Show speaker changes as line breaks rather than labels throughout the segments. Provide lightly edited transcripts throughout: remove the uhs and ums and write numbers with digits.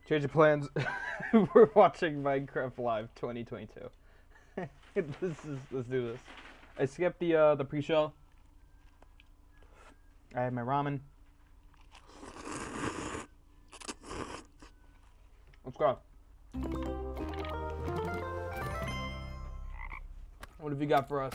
Change of plans. We're watching Minecraft Live 2022. Let's do this. I skipped the pre-show. I had my ramen. Let's go. What have you got for us?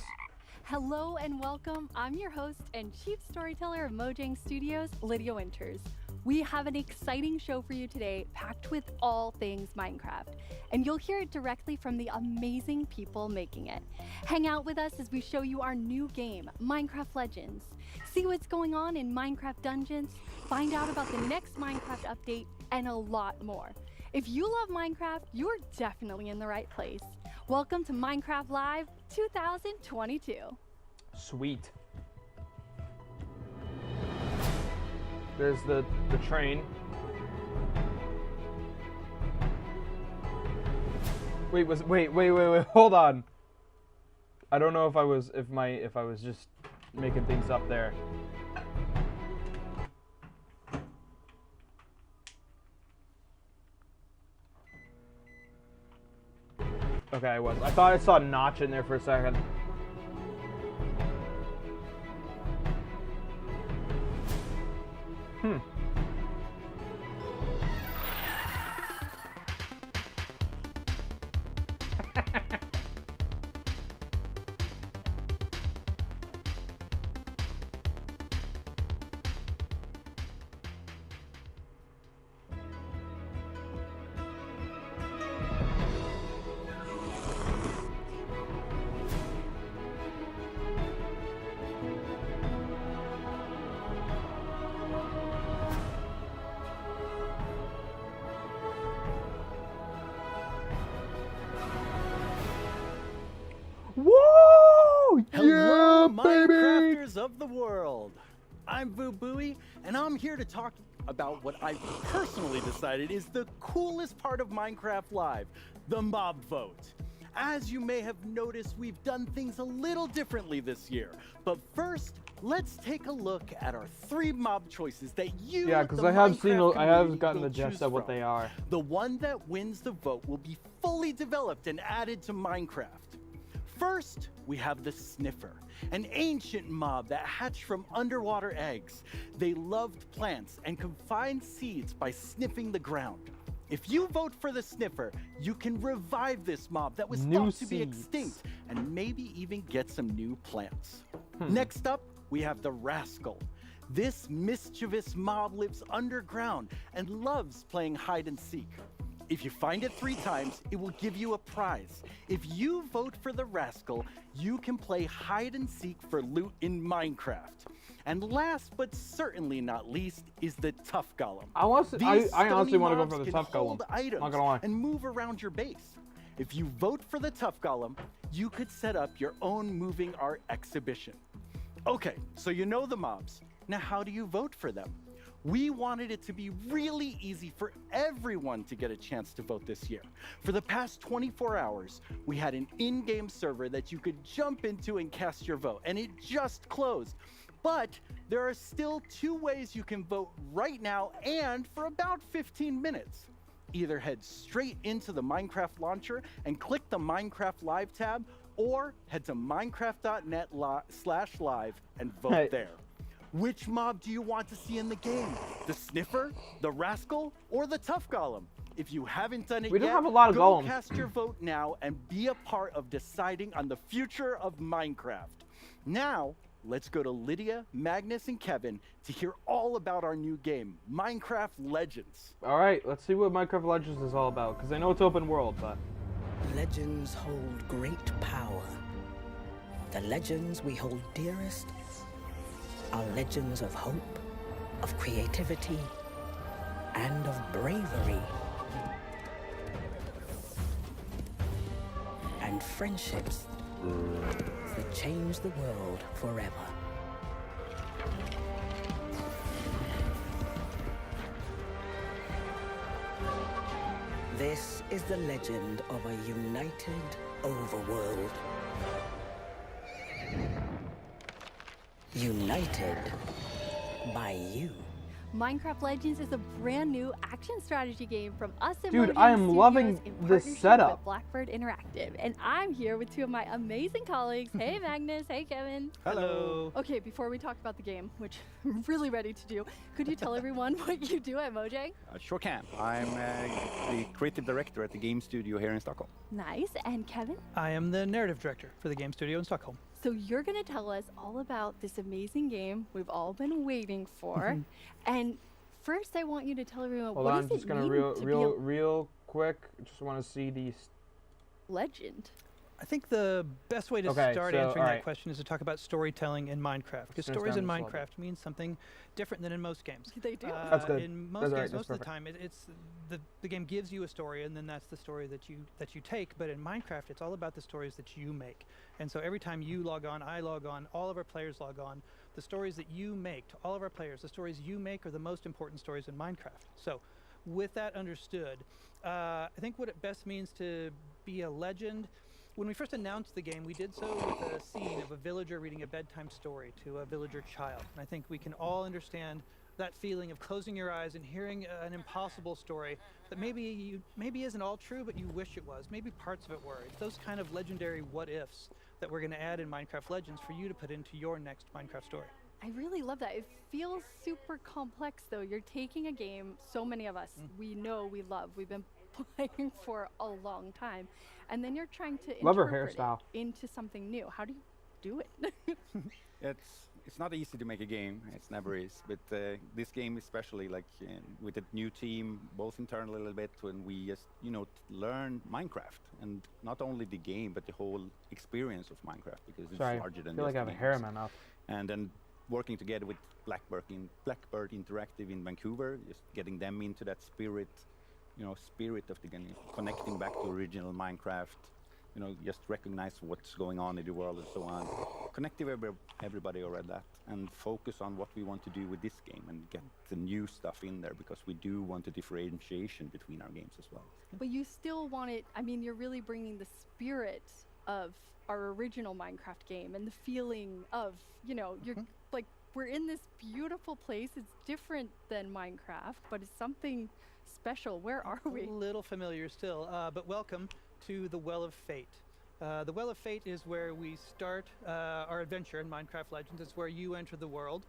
Hello and welcome. I'm your host and chief storyteller of Mojang Studios, Lydia Winters. We have an exciting show for you today, packed with all things Minecraft, and you'll hear it directly from the amazing people making it. Hang out with us as we show you our new game, Minecraft Legends. See what's going on in Minecraft Dungeons, find out about the next Minecraft update, and a lot more. If you love Minecraft, you're definitely in the right place. Welcome to Minecraft Live 2022.
Sweet. There's the train. Wait, hold on. I don't know if I was just making things up there. Okay, I was. I thought I saw a notch in there for a second. Whoa!
Hello,
Yeah,
Minecrafters
baby!
of the world. I'm Boo Booey, and I'm here to talk about what I've personally decided is the coolest part of Minecraft Live, the mob vote. As you may have noticed, we've done things a little differently this year. But first, let's take a look at our 3 mob choices that you,
Yeah, because
the
I have
Minecraft
gotten the
community, will
gist
choose
of what
from.
they are.
The one that wins the vote will be fully developed and added to Minecraft. First, we have the Sniffer, an ancient mob that hatched from underwater eggs. They loved plants and could find seeds by sniffing the ground. If you vote for the Sniffer, you can revive this mob that was thought to be
seeds.
extinct and maybe even get some new plants. Next up, we have the Rascal. This mischievous mob lives underground and loves playing hide and seek. If you find it 3 times, it will give you a prize. If you vote for the Rascal, you can play hide and seek for loot in Minecraft. And last but certainly not least is the Tough Golem.
I honestly want to go for the Tough Golem.
Hold items
Not gonna lie.
and move around your base. If you vote for the Tough Golem, you could set up your own moving art exhibition. Okay, so you know the mobs. Now how do you vote for them? We wanted it to be really easy for everyone to get a chance to vote this year. For the past 24 hours, we had an in-game server that you could jump into and cast your vote, and it just closed. But there are still 2 ways you can vote right now and for about 15 minutes. Either head straight into the Minecraft launcher and click the Minecraft Live tab, or head to minecraft.net/live and vote there. Which mob do you want to see in the game? The Sniffer, the Rascal, or the Tough Golem? If you haven't done it
We
yet,
don't have a lot of
go
golems.
cast your vote now and be a part of deciding on the future of Minecraft. Now, let's go to Lydia, Magnus, and Kevin to hear all about our new game, Minecraft Legends.
All right, let's see what Minecraft Legends is all about. Because I know it's open world, but
Legends hold great power. The legends we hold dearest are legends of hope, of creativity, and of bravery. And friendships that change the world forever. This is the legend of a united overworld. United by you.
Minecraft Legends is a brand new action strategy game from us at
Dude,
Mojang
I am
Studios
loving
in
this
partnership
setup.
with Blackbird Interactive. And I'm here with two of my amazing colleagues. Hey Magnus, hey Kevin.
Hello.
Okay, before we talk about the game, which I'm really ready to do, could you tell everyone what you do at Mojang?
Sure can. I'm the creative director at the game studio here in Stockholm.
Nice. And Kevin?
I am the narrative director for the game studio in Stockholm.
So you're going to tell us all about this amazing game we've all been waiting for. And first, I want you to tell everyone
Hold
what
on,
does
just
it
gonna
mean to be
real quick. Just want to see these.
a legend?
I think the best way to
Okay,
start
so,
answering
alright.
that question is to talk about storytelling in Minecraft. Because
Finish
stories
down
in
the slide.
Minecraft mean something different than in most games.
They do.
That's good.
In
That's
most
all
games,
right, that's
most of the
perfect.
time, it's the game gives you a story, and then that's the story that you take. But in Minecraft, it's all about the stories that you make. And so every time you log on, I log on, all of our players log on. The stories that you make to all of our players, the stories you make are the most important stories in Minecraft. So, with that understood, I think what it best means to be a legend. When we first announced the game, we did so with a scene of a villager reading a bedtime story to a villager child. And I think we can all understand that feeling of closing your eyes and hearing an impossible story that maybe isn't all true, but you wish it was. Maybe parts of it were. It's those kind of legendary what-ifs that we're going to add in Minecraft Legends for you to put into your next Minecraft story.
I really love that. It feels super complex, though. You're taking a game so many of us we know we love. We've been playing for a long time. And then you're trying to
Love her
interpret
hairstyle.
it into something new. How do you do it?
It's not easy to make a game. It never is. But this game especially, like with the new team, both internally a little bit, when we just learn Minecraft, and not only the game but the whole experience of Minecraft, because it's
Sorry,
larger
I
than
feel like
just
I have a
games.
hair in my mouth.
And then working together with Blackbird Interactive in Vancouver, just getting them into that spirit of the game, connecting back to original Minecraft, just recognize what's going on in the world and so on. Connecting everybody around that, and focus on what we want to do with this game and get the new stuff in there, because we do want a differentiation between our games as well.
But you still want it. I mean, you're really bringing the spirit of our original Minecraft game and the feeling of, you're like, we're in this beautiful place. It's different than Minecraft, but it's something special. Where are we?
A little familiar still, but welcome to the Well of Fate. The Well of Fate is where we start our adventure in Minecraft Legends. It's where you enter the world.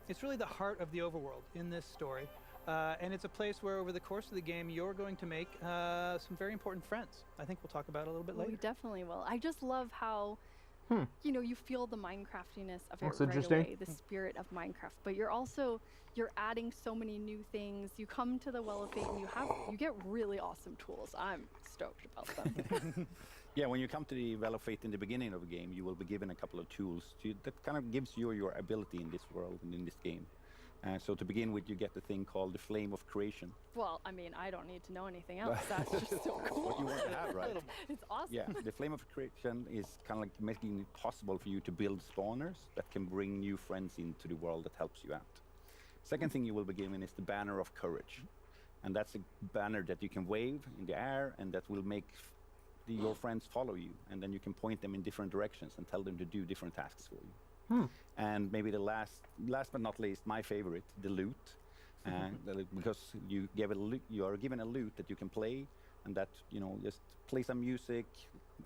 It's really the heart of the overworld in this story. And it's a place where over the course of the game, you're going to make some very important friends. I think we'll talk about it a little bit
We
later.
definitely will. I just love how, you feel the Minecraftiness of it
That's
right
interesting.
away, the spirit of Minecraft. But you're adding so many new things. You come to the Well of Fate and you get really awesome tools. I'm stoked about them.
Yeah, when you come to the Well of Fate in the beginning of the game, you will be given a couple of tools that kind of gives you your ability in this world and in this game. So to begin with, you get the thing called the Flame of Creation.
Well, I mean, I don't need to know anything else. That's just so cool.
What you want to have, right?
It's awesome.
Yeah, the Flame of Creation is kind of like making it possible for you to build spawners that can bring new friends into the world that helps you out. Second thing you will be given is the Banner of Courage. And that's a banner that you can wave in the air, and that will make your friends follow you. And then you can point them in different directions and tell them to do different tasks for you. And maybe the last but not least, my favorite, the loot. Because you are given a loot that you can play, and that, just play some music,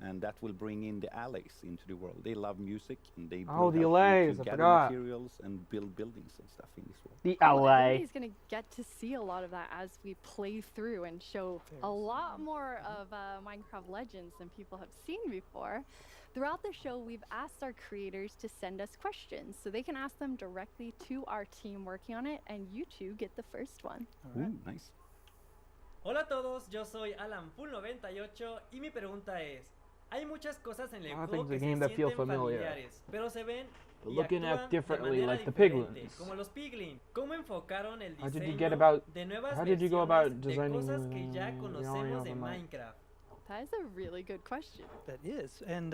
and that will bring in the allies into the world. They love music, and they
Oh,
will
the
help you
allies,
to
I
gather
forgot.
materials and build buildings and stuff in this world.
The
Well,
LA.
everybody's going to get to see a lot of that as we play through and show a lot more of Minecraft Legends than people have seen before. Throughout the show, we've asked our creators to send us questions, so they can ask them directly to our team working on it, and you two get the first one.
Ooh, nice.
Hola a todos, yo soy AlanFull98 y mi pregunta es: hay muchas cosas en el
I think
juego
it's
que
a
se
game that feels
sienten
familiar.
familiares, pero se ven y
Looking at
actúan
differently
de manera
like the
diferente,
piglins.
como los piglins. ¿Cómo enfocaron el
How did you
diseño
get about-
de nuevas
how did you go about
versiones de
designing
cosas que ya
the
conocemos
area
de
of the map?
Minecraft?
That is a really good question.
That is, and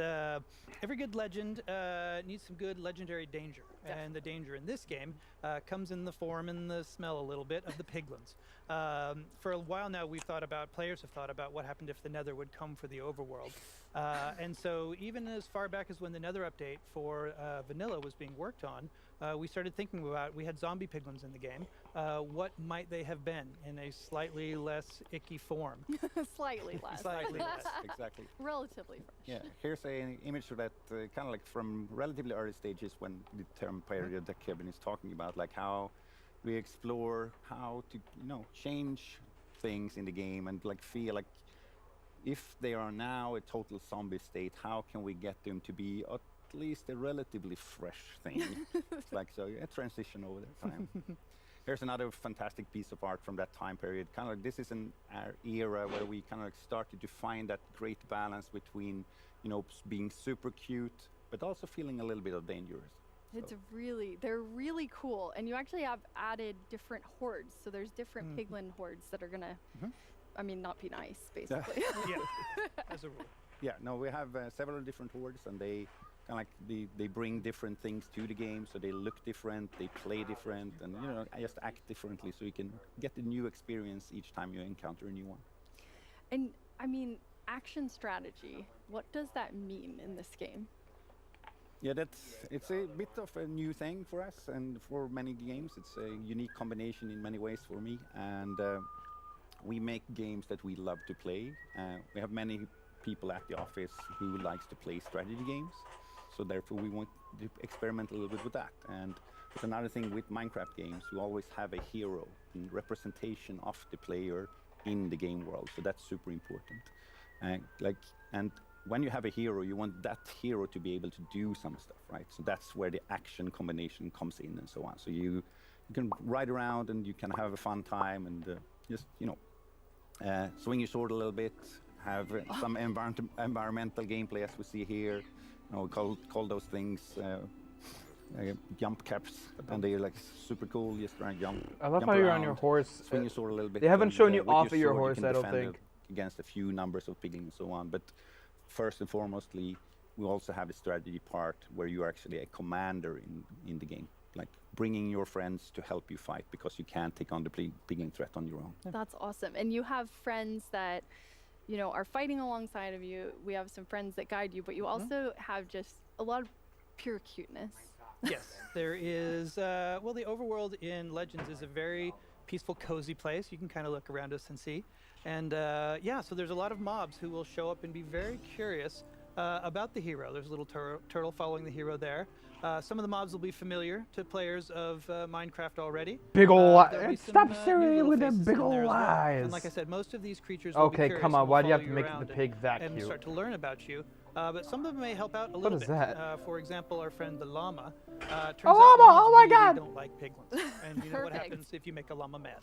every good legend needs some good legendary danger, and the danger in this game comes in the form and the smell a little bit of the piglins. For a while now, players have thought about what happened if the Nether would come for the overworld, and so even as far back as when the Nether update for Vanilla was being worked on, we started thinking about, we had zombie piglins in the game, what might they have been in a slightly less icky form.
Slightly less.
Slightly less.
Exactly.
Relatively fresh.
Yeah, here's an image of that kind of like from relatively early stages when the term period that Kevin is talking about, like how we explore how to, change things in the game and like feel like if they are now a total zombie state, how can we get them to be at least a relatively fresh thing? It's like, so a transition over the time. Here's another fantastic piece of art from that time period. Kind of like this is an era where we kind of like started to find that great balance between, being super cute, but also feeling a little bit of dangerous.
It's they're really cool. And you actually have added different hordes. So there's different piglin hordes that are gonna, I mean, not be nice, basically.
Yeah, as a rule.
Yeah, no, we have several different hordes, and they kind of like they bring different things to the game, so they look different, they play different, and just act differently, so you can get a new experience each time you encounter a new one.
And I mean, action strategy. What does that mean in this game?
Yeah, it's a bit of a new thing for us, and for many games, it's a unique combination in many ways for me. And we make games that we love to play. We have many people at the office who likes to play strategy games, so therefore we want to experiment a little bit with that. And it's another thing with Minecraft games, we always have a hero and representation of the player in the game world, so that's super important. And when you have a hero, you want that hero to be able to do some stuff, right? So that's where the action combination comes in and so on. So you can ride around and you can have a fun time and just, swing your sword a little bit, have some environmental gameplay as we see here. We call those things jump caps, and they're like super cool. Just trying to jump.
I love
jump
how you're
around,
on your horse.
swing your sword a little bit.
They haven't
and,
shown you
with
off of your
sword,
horse,
you can
I don't
defend
think.
against a few numbers of piglins and so on. But first and foremostly, we also have a strategy part where you are actually a commander in the game, like bringing your friends to help you fight, because you can't take on the piglin threat on your own.
That's awesome. And you have friends that, are fighting alongside of you. We have some friends that guide you, but you also have just a lot of pure cuteness.
Yes, there is. Well, the overworld in Legends is a very peaceful, cozy place. You can kind of look around us and see. And so there's a lot of mobs who will show up and be very curious about the hero. There's a little turtle following the hero there. Some of the mobs will be familiar to players of Minecraft already.
Big ol'
There'll be
stop
some, new
staring
little
with them
faces
big
in there
ol'
as well.
eyes.
And like I said, most of these creatures will be
Okay,
curious
come
and
on.
will
Why do you
follow
have to make the
around
pig that
and
cute?
start to learn about you. But some of them may help out a little
What
bit.
is that?
For example, our friend the llama. Turns
A
out
llama!
llamas
Oh my
really
God!
don't like piglins. And you know what
Perfect.
happens if you make a llama mad.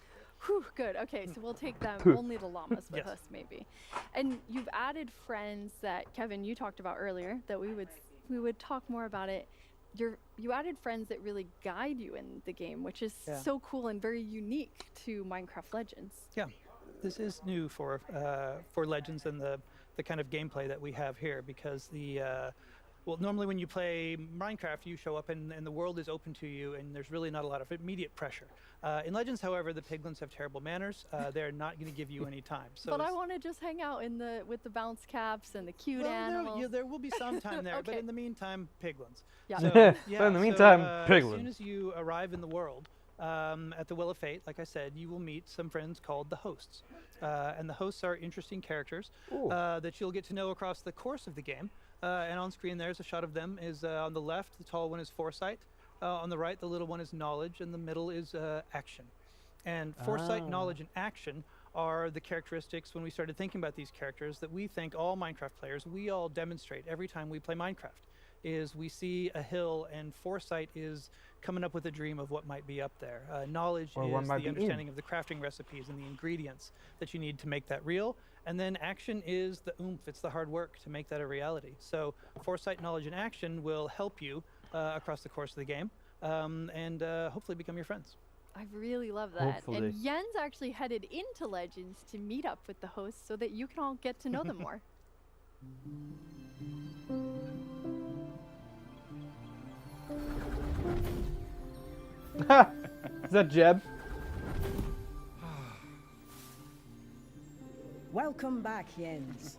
Whew, good. Okay, so we'll take them, only the llamas with
Yes.
us, maybe. And you've added friends that, Kevin, you talked about earlier, that we would talk more about it. You added friends that really guide you in the game, which is so cool and very unique to Minecraft Legends.
Yeah, this is new for Legends and the kind of gameplay that we have here, because normally when you play Minecraft, you show up and the world is open to you, and there's really not a lot of immediate pressure. In Legends, however, the piglins have terrible manners. They're not going to give you any time. So
But I want to just hang out with the bounce caps and the cute animals.
there will be some time there, but
Okay.
in the meantime, piglins.
Yeah.
So,
In the meantime,
as
piglins.
soon as you arrive in the world, at the Well of Fate, like I said, you will meet some friends called the hosts. And the hosts are interesting characters that you'll get to know across the course of the game. And on screen there's a shot of them. Is on the left, the tall one is Foresight. On the right, the little one is Knowledge, and the middle is Action. And Foresight, Knowledge, and Action are the characteristics, when we started thinking about these characters, that we think all Minecraft players, we all demonstrate every time we play Minecraft. Is we see a hill, and Foresight is coming up with a dream of what might be up there. Knowledge
Or
is
what might
the
be in.
understanding of the crafting recipes and the ingredients that you need to make that real. And then Action is the oomph, it's the hard work to make that a reality. So Foresight, Knowledge, and Action will help you across the course of the game, and hopefully become your friends.
I really love that.
Hopefully.
And Jens actually headed into Legends to meet up with the hosts so that you can all get to know them more.
Is that Jeb?
Welcome back, Jens.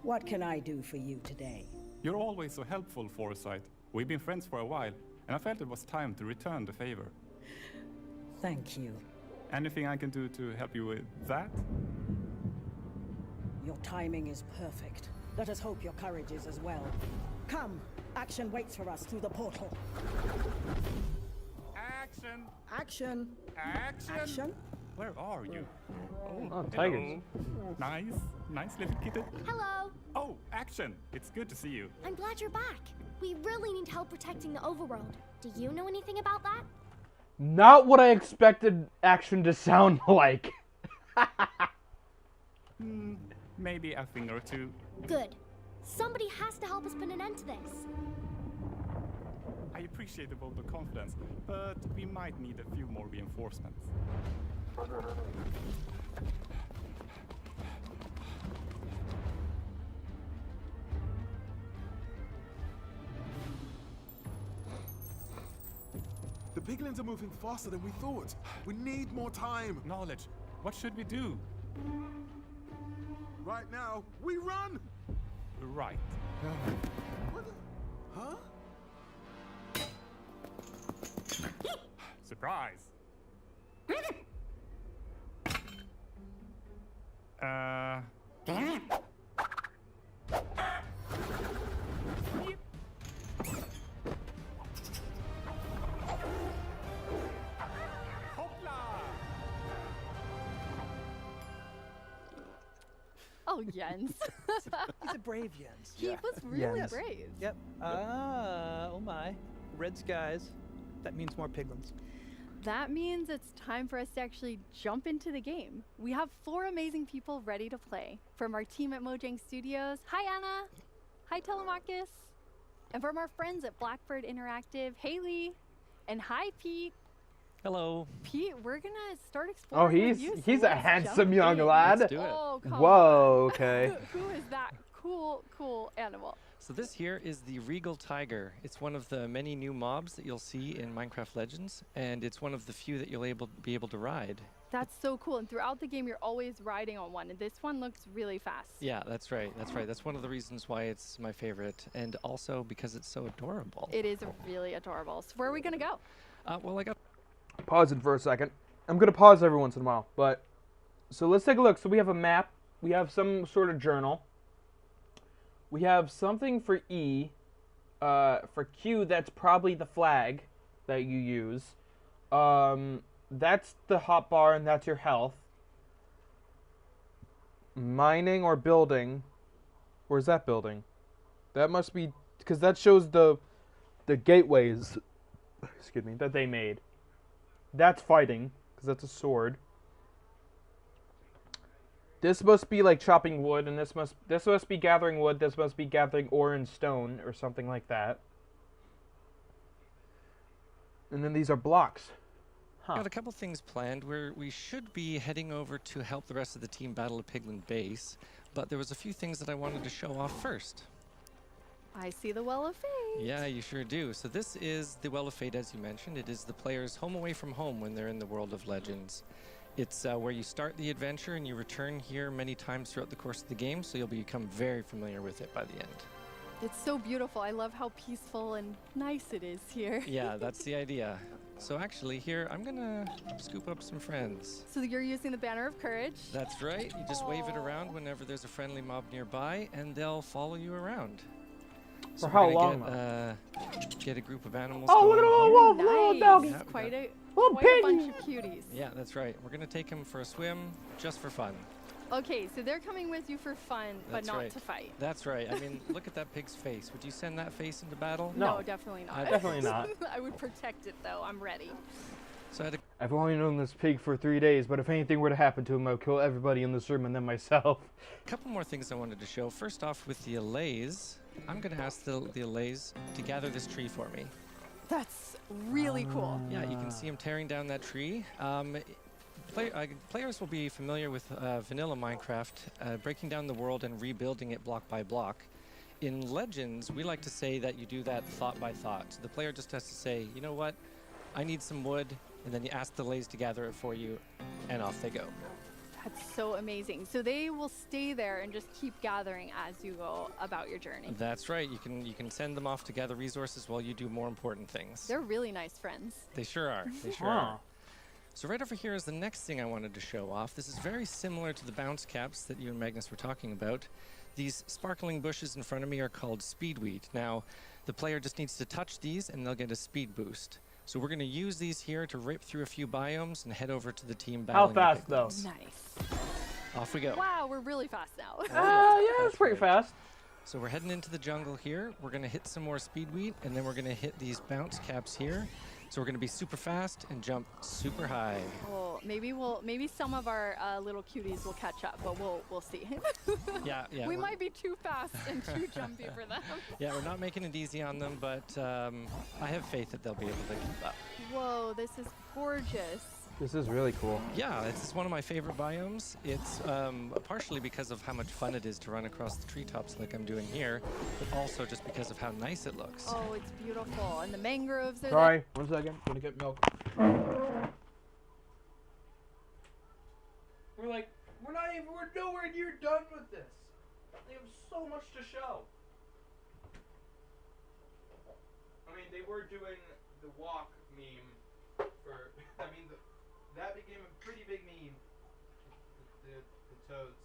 What can I do for you today?
You're always so helpful, Foresight. We've been friends for a while, and I felt it was time to return the favor.
Thank you.
Anything I can do to help you with that?
Your timing is perfect. Let us hope your courage is as well. Come, action waits for us through the portal.
Action!
Action!
Action!
Action!
Where are you?
Oh, tigers.
hello. Nice little kitten.
Hello.
Oh, Action! It's good to see you.
I'm glad you're back. We really need help protecting the overworld. Do you know anything about that?
Not what I expected Action to sound like.
Maybe a thing or two.
Good. Somebody has to help us put an end to this.
I appreciate the vote of confidence, but we might need a few more reinforcements.
The piglins are moving faster than we thought. We need more time.
Knowledge. What should we do?
Right now, we run!
Right.
What the- Huh?
Surprise!
Oh, Jens.
He's a brave Jens.
He was really
Jens.
brave.
Yep. Oh my. Red skies. That means more piglins.
That means it's time for us to actually jump into the game. We have 4 amazing people ready to play. From our team at Mojang Studios, hi Anna, hi Telemachus, and from our friends at Blackbird Interactive, Haley, and hi Pete.
Hello.
Pete, we're gonna start
Oh,
exploring with you, so
he's a
let's
handsome
jump
young
in.
lad.
Let's do it.
Oh, come
Whoa,
on.
okay.
Who is that cool animal?
So this here is the Regal Tiger. It's one of the many new mobs that you'll see in Minecraft Legends, and it's one of the few that you'll be able to ride.
That's so cool. And throughout the game, you're always riding on one. And this one looks really fast.
Yeah, that's right. That's right. That's one of the reasons why it's my favorite, and also because it's so adorable.
It is really adorable. So where are we gonna go?
Well, I got.
Pause it for a second. I'm gonna pause every once in a while, but so let's take a look. So we have a map. We have some sort of journal. We have something for E. For Q, that's probably the flag that you use. That's the hotbar, and that's your health. Mining or building. Where's that building? That must be because that shows the gateways. Excuse me, that they made. That's fighting because that's a sword. This must be like chopping wood, and this must be gathering wood. This must be gathering ore and stone, or something like that. And then these are blocks. Huh.
Got a couple things planned where we should be heading over to help the rest of the team battle a piglin base, but there was a few things that I wanted to show off first.
I see the Well of Fate.
Yeah, you sure do. So this is the Well of Fate, as you mentioned. It is the player's home away from home when they're in the world of Legends. It's where you start the adventure and you return here many times throughout the course of the game, so you'll become very familiar with it by the end.
It's so beautiful. I love how peaceful and nice it is here.
Yeah, that's the idea. So actually here, I'm gonna scoop up some friends.
So you're using the Banner of Courage?
That's right. You just wave it around whenever there's a friendly mob nearby, and they'll follow you around. So
For how
we're
long,
gonna get a group of animals.
Oh, look at
going
the
here.
little
Nice.
doggy.
Yeah,
Quite a
Little
bunch of cuties.
Yeah, that's right. We're gonna take them for a swim, just for fun.
Okay, so they're coming with you for fun, but
That's
not
right.
to fight.
That's right. I mean, look at that pig's face. Would you send that face into battle?
No.
Definitely not.
Definitely not.
I would protect it though. I'm ready.
So I had a
I've only known this pig for 3 days, but if anything were to happen to him, I'll kill everybody in this room and then myself.
couple more things I wanted to show. First off, with the allays, I'm gonna ask the allays to gather this tree for me.
That's really cool.
Yeah, you can see him tearing down that tree. Players will be familiar with vanilla Minecraft, breaking down the world and rebuilding it block by block. In Legends, we like to say that you do that thought by thought. So the player just has to say, you know what, I need some wood, and then you ask the allays to gather it for you, and off they go.
That's so amazing. So they will stay there and just keep gathering as you go about your journey.
That's right. You can send them off to gather resources while you do more important things.
They're really nice friends.
They sure are. They sure
Huh.
are. So right over here is the next thing I wanted to show off. This is very similar to the bounce caps that you and Magnus were talking about. These sparkling bushes in front of me are called Speedweed. Now, the player just needs to touch these and they'll get a speed boost. So we're going to use these here to rip through a few biomes and head over to the team
How
battling.
fast though?
Nice.
Off we go.
Wow, we're really fast now.
Yeah, that's pretty fast.
So we're heading into the jungle here. We're going to hit some more Speedweed, and then we're going to hit these bounce caps here. So we're going to be super fast and jump super high.
Oh, maybe some of our little cuties will catch up, but we'll see.
Yeah.
We might be too fast and too jumpy for them.
Yeah, we're not making it easy on them, but I have faith that they'll be able to keep up.
Whoa, this is gorgeous.
This is really cool.
Yeah, it's one of my favorite biomes. It's partially because of how much fun it is to run across the treetops like I'm doing here, but also just because of how nice it looks.
Oh, it's beautiful. And the mangroves are
Sorry, 1 second. Gonna get milk. We're nowhere near done with this. They have so much to show. I mean, they were doing the walk meme for, that became a pretty big meme. The toads.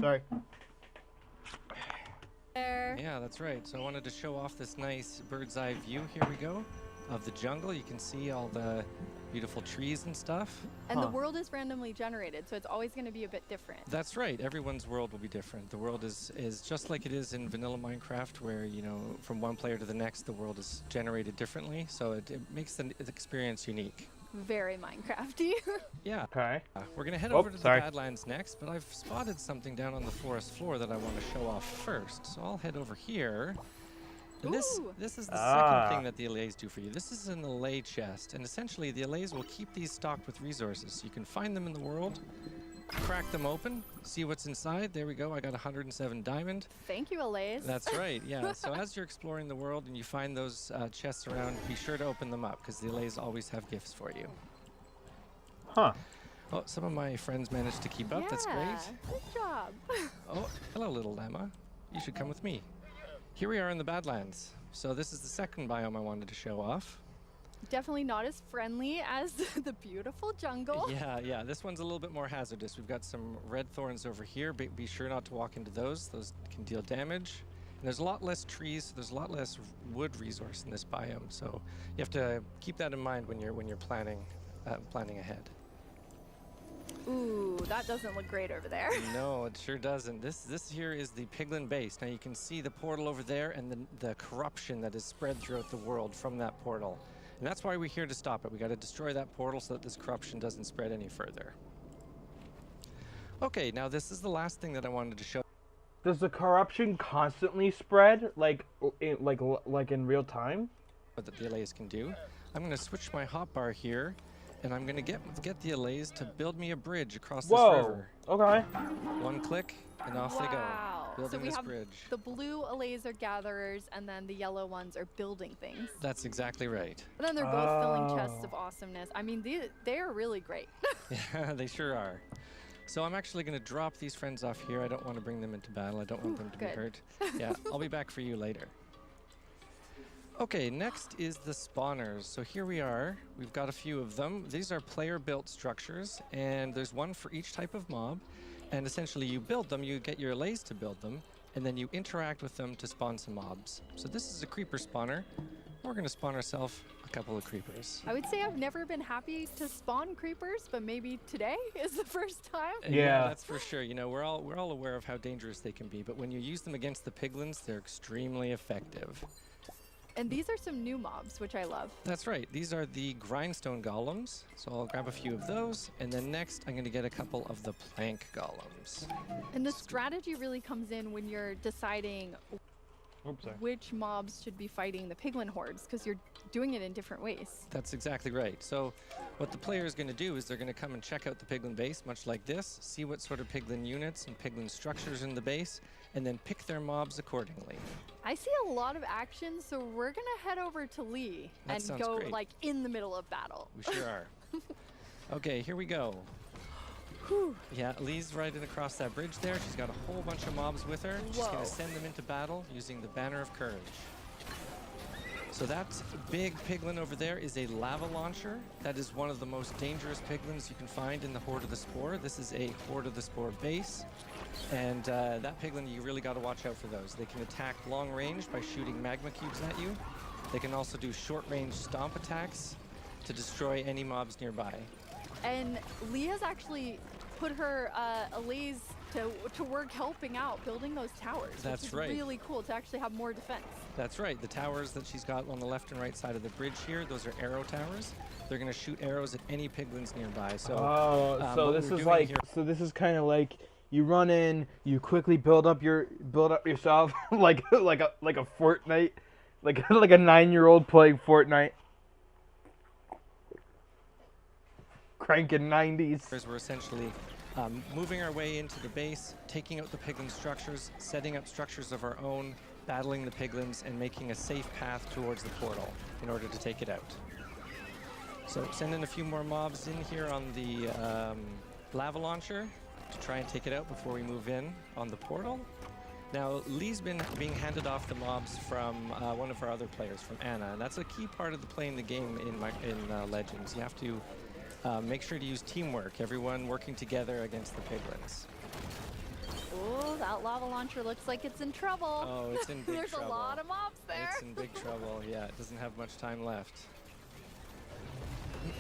Sorry.
there.
Yeah, that's right. So I wanted to show off this nice bird's eye view. Here we go. Of the jungle. You can see all the beautiful trees and stuff.
And the world is randomly generated, so it's always going to be a bit different.
That's right. Everyone's world will be different. The world is just like it is in vanilla Minecraft, where, you know, from one player to the next, the world is generated differently. So it makes the experience unique.
Very Minecrafty.
Yeah.
Okay.
We're going to head over to the Badlands next, but I've spotted something down on the forest floor that I want to show off first. So I'll head over here. And this is the second thing that the allays do for you. This is an allay chest, and essentially the allays will keep these stocked with resources. So you can find them in the world, crack them open, see what's inside. There we go. I got 107 diamond.
Thank you, allays.
That's right, yeah. So as you're exploring the world and you find those chests around, be sure to open them up, because the allays always have gifts for you.
Huh.
Oh, some of my friends managed to keep up.
Yeah,
That's great.
Good job.
Oh, hello, little llama. You should come with me. Here we are in the Badlands. So this is the second biome I wanted to show off.
Definitely not as friendly as the beautiful jungle.
Yeah. This one's a little bit more hazardous. We've got some red thorns over here. Be sure not to walk into those. Those can deal damage. And there's a lot less trees, so there's a lot less wood resource in this biome. So you have to keep that in mind when you're planning ahead.
Ooh, that doesn't look great over there.
No, it sure doesn't. This here is the Piglin base. Now you can see the portal over there and the corruption that is spread throughout the world from that portal. And that's why we're here to stop it. We got to destroy that portal so that this corruption doesn't spread any further. Okay, now this is the last thing that I wanted to show.
Does the corruption constantly spread, like in real time?
That the allays can do. I'm going to switch my hotbar here, and I'm going to get the allays to build me a bridge across this river.
Okay.
One click, and off they go. Building
So we
this
have
bridge.
the blue allays are gatherers, and then the yellow ones are building things.
That's exactly right.
And then they're both filling chests of awesomeness. I mean, they are really great.
Yeah, they sure are. So I'm actually going to drop these friends off here. I don't want to bring them into battle. I don't want them to be hurt. Yeah, I'll be back for you later. Okay, next is the spawners. So here we are. We've got a few of them. These are player-built structures, and there's one for each type of mob. And essentially you build them, you get your allays to build them, and then you interact with them to spawn some mobs. So this is a creeper spawner. We're going to spawn ourselves a couple of creepers.
I would say I've never been happy to spawn creepers, but maybe today is the first time.
Yeah, that's for sure. You know, we're all aware of how dangerous they can be, but when you use them against the piglins, they're extremely effective.
And these are some new mobs, which I love.
That's right. These are the Grindstone Golems. So I'll grab a few of those. And then next, I'm going to get a couple of the Plank Golems.
And the strategy really comes in when you're deciding
Oops, sorry.
which mobs should be fighting the piglin hordes, because you're doing it in different ways.
That's exactly right. So what the player is going to do is they're going to come and check out the piglin base, much like this, see what sort of piglin units and piglin structures in the base, and then pick their mobs accordingly.
I see a lot of action, so we're gonna head over to Lee
That
and
sounds
go
great.
like in the middle of battle.
We sure are. Okay, here we go.
Whew.
Yeah, Lee's riding across that bridge there. She's got a whole bunch of mobs with her. She's going
Whoa.
to send them into battle using the Banner of Courage. So that big piglin over there is a lava launcher. That is one of the most dangerous piglins you can find in the Horde of the Spore. This is a Horde of the Spore base. And that piglin, you really got to watch out for those. They can attack long range by shooting magma cubes at you. They can also do short range stomp attacks to destroy any mobs nearby.
And Lee has actually put her Alays to work helping out building those towers.
That's
which is
right.
really cool to actually have more defense.
That's right. The towers that she's got on the left and right side of the bridge here, those are arrow towers. They're going to shoot arrows at any piglins nearby. So,
so
what
this
we're
is
doing
like,
here-
so this is kind of like you run in, you quickly build up yourself like a Fortnite, like a 9-year-old playing Fortnite, cranking 90s.
We're essentially moving our way into the base, taking out the piglin structures, setting up structures of our own, battling the piglins, and making a safe path towards the portal in order to take it out. So send in a few more mobs in here on the lava launcher to try and take it out before we move in on the portal. Now, Lee's been being handed off the mobs from one of our other players, from Anna, and that's a key part of playing the game in Legends. You have to make sure to use teamwork, everyone working together against the piglins.
Oh, that lava launcher looks like it's in trouble.
Oh, it's in big
There's
trouble.
a lot of mobs there.
It's in big trouble, yeah. It doesn't have much time left.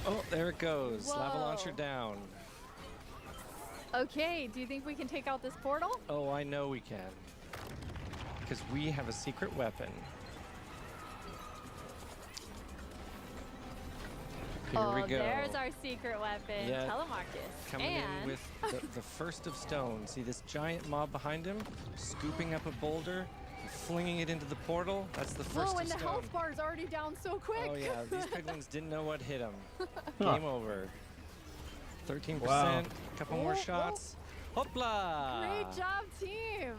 Oh, there it goes. Lava launcher
Whoa.
down.
Okay, do you think we can take out this portal?
Oh, I know we can. Because we have a secret weapon. Here we go.
There's our secret weapon,
Yeah.
Telemarcus.
Coming
and
in with the first of stone. See this giant mob behind him? Scooping up a boulder, and flinging it into the portal. That's the first
whoa,
of
and the
stone.
health bar is already down so quick.
Oh yeah, these piglins didn't know what hit them.
Huh.
Game over. 13%,
Wow.
a couple more shots. Hopla!
Great job, team.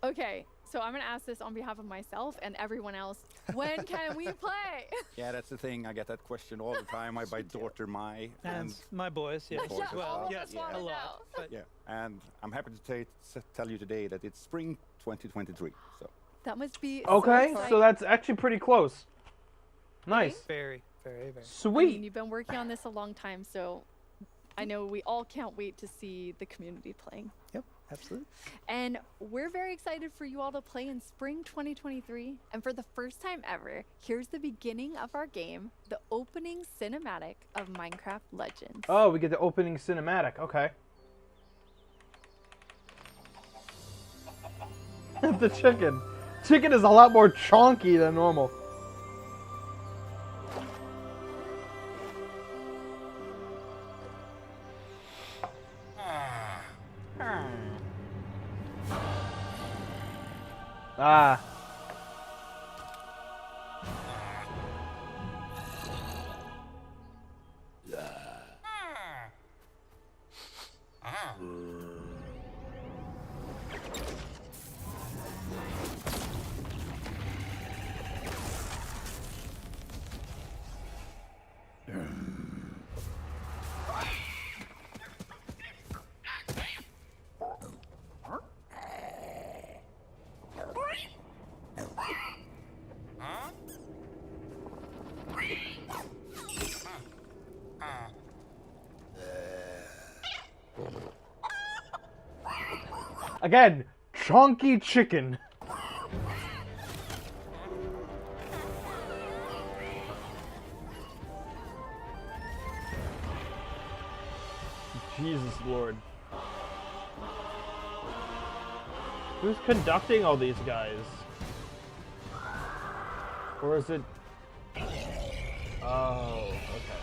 Okay, so I'm gonna ask this on behalf of myself and everyone else. When can we play?
Yeah, that's the thing. I get that question all the time. My daughter Mai
And my boys, yeah.
my boys as
all
well.
of
yeah,
us wanna
a
know.
lot. But
Yeah, and I'm happy to tell you today that it's spring 2023. So
That must be
Okay,
so
so that's actually pretty close. Nice.
very, very, very.
I mean,
Sweet.
you've been working on this a long time, so I know we all can't wait to see the community playing.
Yep, absolutely.
And we're very excited for you all to play in spring 2023. And for the first time ever, here's the beginning of our game, the opening cinematic of Minecraft Legends.
Oh, we get the opening cinematic. Okay. The chicken. Chicken is a lot more chonky than normal. Ah. Again, chonky chicken. Jesus Lord. Who's conducting all these guys? Or is it... Oh, okay.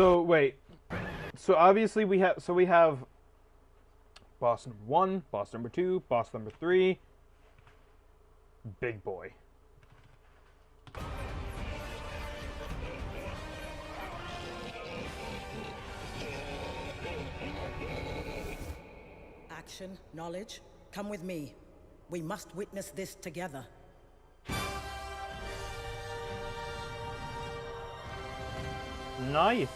So wait. So obviously we have boss number 1, boss number 2, boss number 3, big boy.
Action, knowledge, come with me. We must witness this together.
Nice.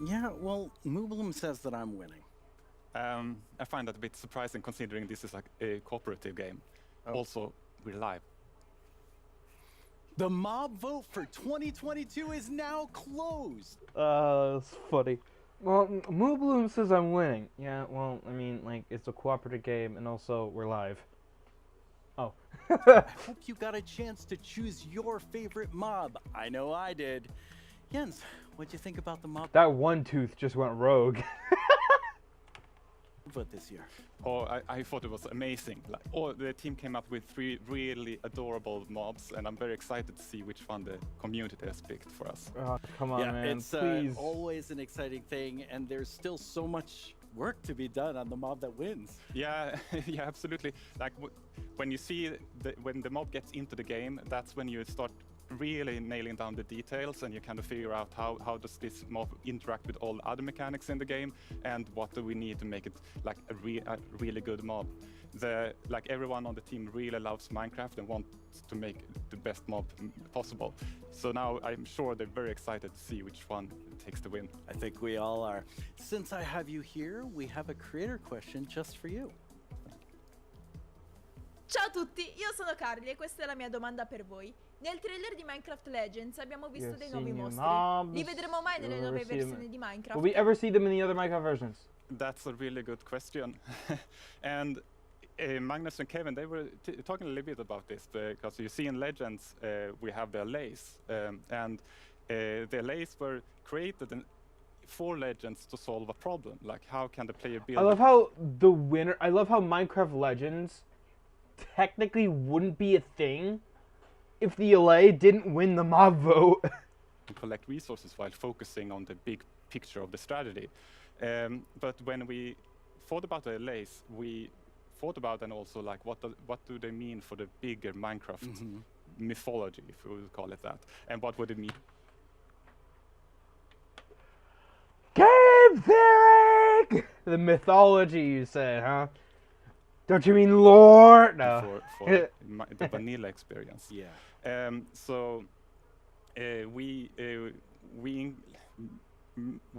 Yeah, well, Mooblum says that I'm winning.
I find that a bit surprising considering this is like a cooperative game. Also, we're live.
The mob vote for 2022 is now closed.
That's funny. Well, Moobloom says I'm winning. Yeah, well, I mean, like, it's a cooperative game, and also, we're live. Oh.
I hope you got a chance to choose your favorite mob. I know I did. Jens, what'd you think about the mob
That one tooth just went rogue.
vote this year?
Oh, I thought it was amazing. Like, the team came up with 3 really adorable mobs, and I'm very excited to see which one the community has picked for us.
Oh, come on,
yeah,
man,
it's
please.
Always an exciting thing, and there's still so much work to be done on the mob that wins.
Yeah, yeah, absolutely. Like when you see when the mob gets into the game, that's when you start really nailing down the details, and you kind of figure out how does this mob interact with all the other mechanics in the game, and what do we need to make it like a really good mob. Like everyone on the team really loves Minecraft and wants to make the best mob possible. So now I'm sure they're very excited to see which one takes the win.
I think we all are. Since I have you here, we have a creator question just for you.
Ciao a tutti, io sono Carly e questa è la mia domanda per voi. Nel trailer di Minecraft Legends abbiamo visto dei nuovi mostri. Li vedremo mai nelle nuove versioni di Minecraft?
Will we ever see them in the other Minecraft versions?
That's a really good question. And Magnus and Kevin, they were talking a little bit about this, because you see in Legends we have the allays, and the allays were created for Legends to solve a problem. Like, how can the player build?
I love how Minecraft Legends technically wouldn't be a thing if the LA didn't win the mob vote.
Collect resources while focusing on the big picture of the strategy. But when we thought about the LAs, we thought about and also like what do they mean for the bigger Minecraft mythology, if we would call it that, and what would it mean?
Game theory! The mythology, you say, huh? Don't you mean lore? No.
For the vanilla experience.
Yeah.
So we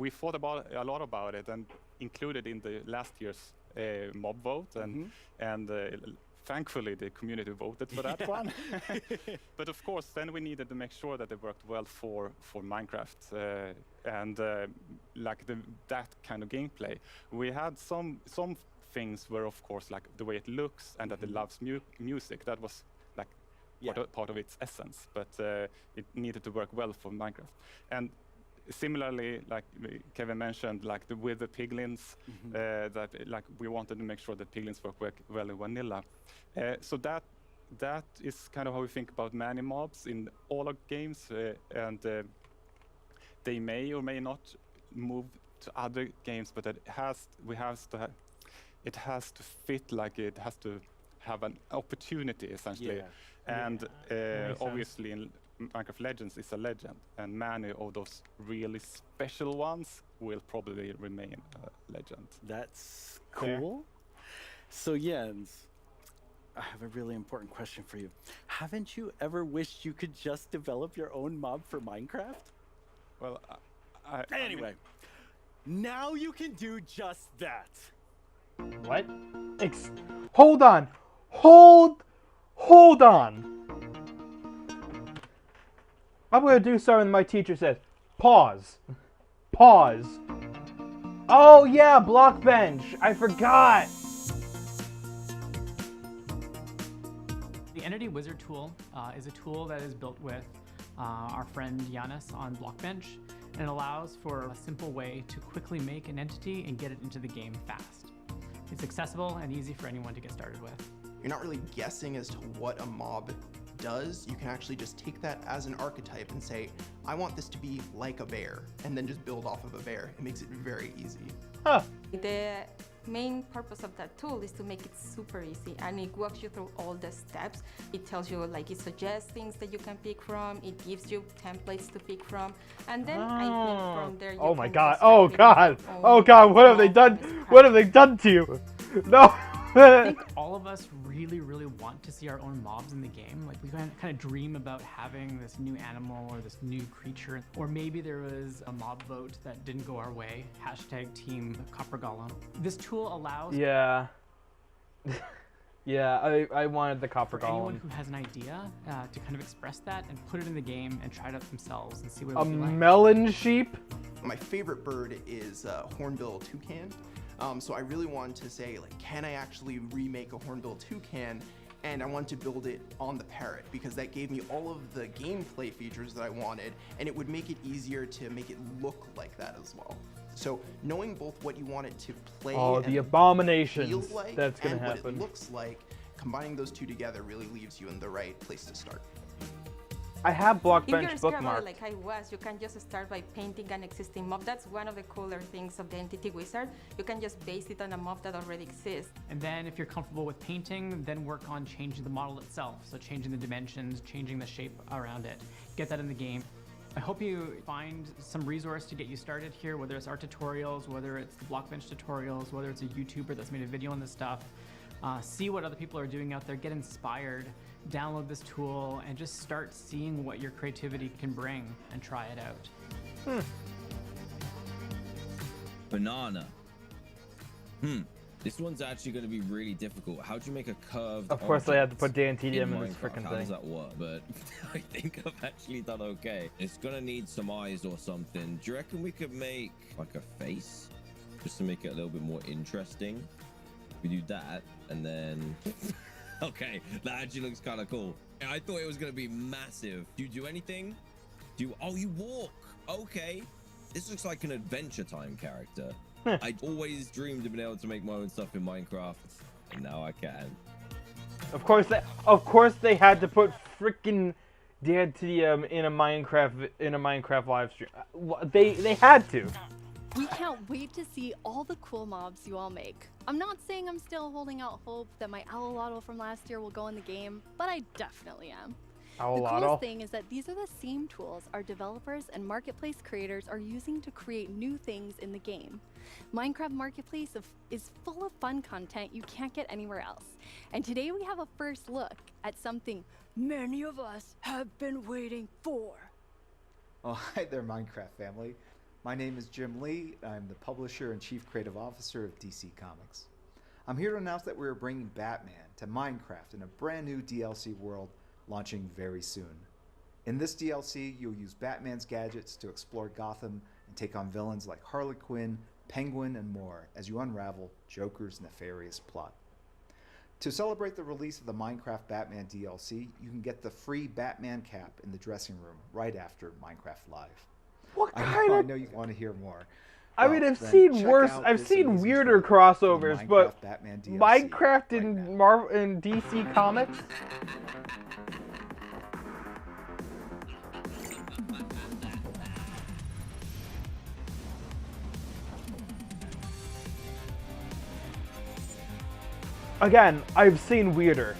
thought about a lot about it and included in the last year's mob vote, and thankfully the community voted for that one. But of course, then we needed to make sure that it worked well for Minecraft and like that kind of gameplay. We had some things were of course like the way it looks and that it loves music. That was like part of its essence, but it needed to work well for Minecraft. And similarly, like Kevin mentioned, like with the piglins, that like we wanted to make sure that piglins work well in vanilla. So that is kind of how we think about many mobs in all our games, and they may or may not move to other games, but it has to fit, like it has to have an opportunity essentially. And obviously in Minecraft Legends is a legend, and many of those really special ones will probably remain a legend.
That's cool. So Jens, I have a really important question for you. Haven't you ever wished you could just develop your own mob for Minecraft?
Well,
anyway, now you can do just that.
What? Hold on. Hold on. I'm gonna do something my teacher says. Pause. Pause. Oh yeah, block bench. I forgot.
The Entity Wizard tool is a tool that is built with our friend Giannis on Blockbench, and it allows for a simple way to quickly make an entity and get it into the game fast. It's accessible and easy for anyone to get started with.
You're not really guessing as to what a mob does, you can actually just take that as an archetype and say, I want this to be like a bear, and then just build off of a bear. It makes it very easy.
Huh.
The main purpose of that tool is to make it super easy, and it walks you through all the steps. It tells you, like, it suggests things that you can pick from, it gives you templates to pick from, and then I think from there you
oh my
can
god,
just
oh
create
god,
your own
oh god, what have they done? What have they done to you? No!
I think all of us really want to see our own mobs in the game. Like, we kind of dream about having this new animal or this new creature. Or maybe there was a mob vote that didn't go our way. Hashtag team Copper Golem. This tool allows...
Yeah. Yeah, I wanted the Copper
for
Golem.
anyone who has an idea to kind of express that and put it in the game and try it out themselves and see what it would be like.
Melon sheep?
My favorite bird is hornbill toucan. So I really wanted to say, like, can I actually remake a hornbill toucan? And I wanted to build it on the parrot because that gave me all of the gameplay features that I wanted, and it would make it easier to make it look like that as well. So knowing both what you want it to play
Oh,
and
the abominations
feel like
that's gonna
and
happen.
what it looks like, combining those two together really leaves you in the right place to start.
I have
If you're
Blockbench
a scrubber
bookmarked.
like I was, you can just start by painting an existing mob. That's one of the cooler things of the Entity Wizard. You can just base it on a mob that already exists.
And then if you're comfortable with painting, then work on changing the model itself. So changing the dimensions, changing the shape around it. Get that in the game. I hope you find some resource to get you started here, whether it's art tutorials, whether it's the Blockbench tutorials, whether it's a YouTuber that's made a video on this stuff. See what other people are doing out there, get inspired, download this tool, and just start seeing what your creativity can bring and try it out.
Banana. This one's actually going to be really difficult. How do you make a curved
Of course, I had to
object
put Dan TDM in this
Minecraft?
freaking
How does
thing.
that work? But I think I've actually done okay. It's going to need some eyes or something. Do you reckon we could make like a face? Just to make it a little bit more interesting. We do that, and then... Okay, that actually looks kind of cool. I thought it was going to be massive. Do you do anything? Oh, you walk. Okay. This looks like an Adventure Time character. I always dreamed of being able to make my own stuff in Minecraft, and now I can.
Of course they had to put freaking Dan TDM in a Minecraft live stream. They had to.
We can't wait to see all the cool mobs you all make. I'm not saying I'm still holding out hope that my Owlotl from last year will go in the game, but I definitely am. The
Owlotl?
coolest thing is that these are the same tools our developers and marketplace creators are using to create new things in the game. Minecraft Marketplace is full of fun content you can't get anywhere else. And today we have a first look at something many of us have been waiting for.
Oh, hi there, Minecraft family. My name is Jim Lee. I'm the publisher and chief creative officer of DC Comics. I'm here to announce that we're bringing Batman to Minecraft in a brand new DLC world launching very soon. In this DLC, you'll use Batman's gadgets to explore Gotham and take on villains like Harley Quinn, Penguin, and more as you unravel Joker's nefarious plot. To celebrate the release of the Minecraft Batman DLC, you can get the free Batman cap in the dressing room right after Minecraft Live.
What
I
kind
know,
of...
I know you want to hear more.
I mean, I've seen worse, I've seen weirder crossovers, but
Batman DLC
Minecraft and DC Comics? Again, I've seen weirder.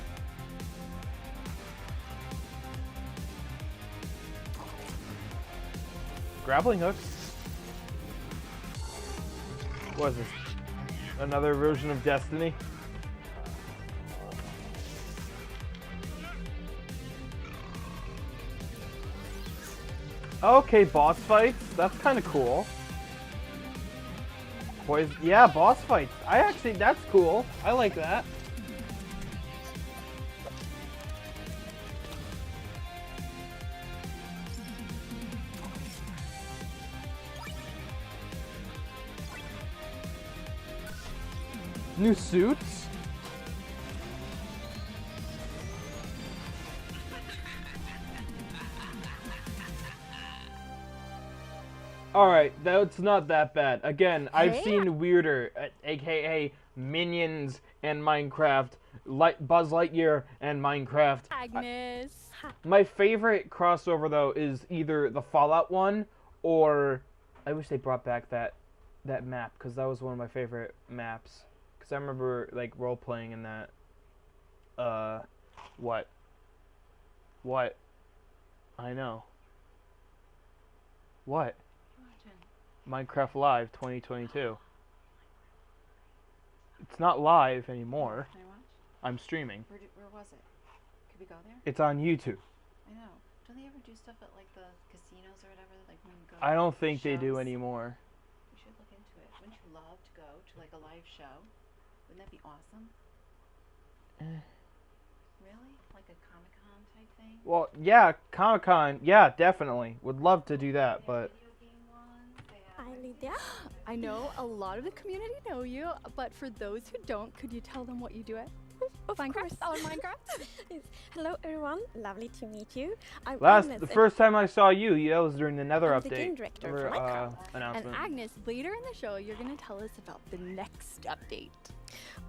Grappling hooks? What is this? Another version of Destiny? Okay, boss fights. That's kind of cool. Yeah, boss fights. That's cool. I like that. New suits? Alright, that's not that bad. Again, I've seen weirder, aka Minions and Minecraft, Buzz Lightyear and Minecraft.
Agnes.
My favorite crossover though is either the Fallout one or I wish they brought back that map because that was one of my favorite maps. Because I remember like role playing in that. What? I know. What? Minecraft Live 2022. It's not live anymore.
Can I watch?
I'm streaming.
Where was it? Could we go there?
It's on YouTube.
I know. Don't they ever do stuff at like the casinos or whatever? Like when you go
I don't
to
think they do
shows?
anymore.
We should look into it. Wouldn't you love to go to like a live show? Wouldn't that be awesome? Really? Like a Comic-Con type thing?
Well, yeah, Comic-Con. Yeah, definitely. Would love to do that, but
Hi, Lydia. I know a lot of the community know you, but for those who don't, could you tell them what you do at Minecraft? On Minecraft?
Hello, everyone. Lovely to meet you. I'm
the first time I saw you, that was during the Nether
I'm the
update.
game director for
or,
Minecraft.
announcement.
And Agnes, later in the show, you're going to tell us about the next update.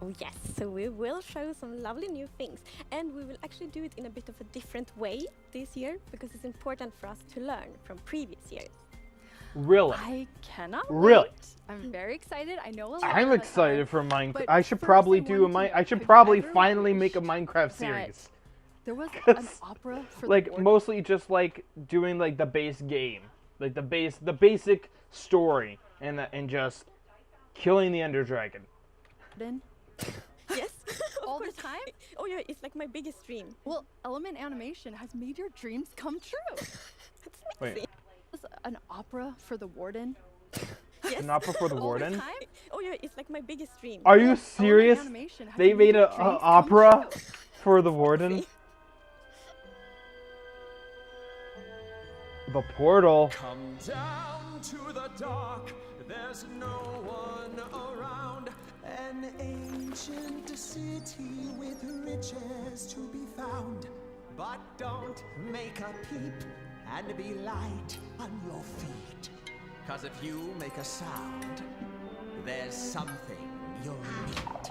Oh yes, so we will show some lovely new things, and we will actually do it in a bit of a different way this year because it's important for us to learn from previous years.
Really?
I cannot
Really?
wait. I'm very excited. I know a lot
I'm
of us
excited
are,
for Minecraft.
but
I should
first
probably
I
do a
wanted to-
I should
could
probably
everyone
finally
wish
make a Minecraft
that
series.
There was an
'Cause,
opera for
like
the board.
mostly just like doing like the base game, like the basic story, and just killing the Ender Dragon.
Then
Yes.
all the time?
Oh yeah, it's like my biggest dream.
Well, Element Animation has made your dreams come true.
Wait,
Was an opera for the warden.
Yes.
an opera for the
All the
warden?
time?
Oh yeah, it's like my biggest dream.
Are you serious?
Animation has
They
made
made
your
a
dreams come
opera
true.
for the warden. The portal.
Come down to the dark, there's no one around. An ancient city with riches to be found. But don't make a peep and be light on your feet. 'Cause if you make a sound, there's something you'll meet.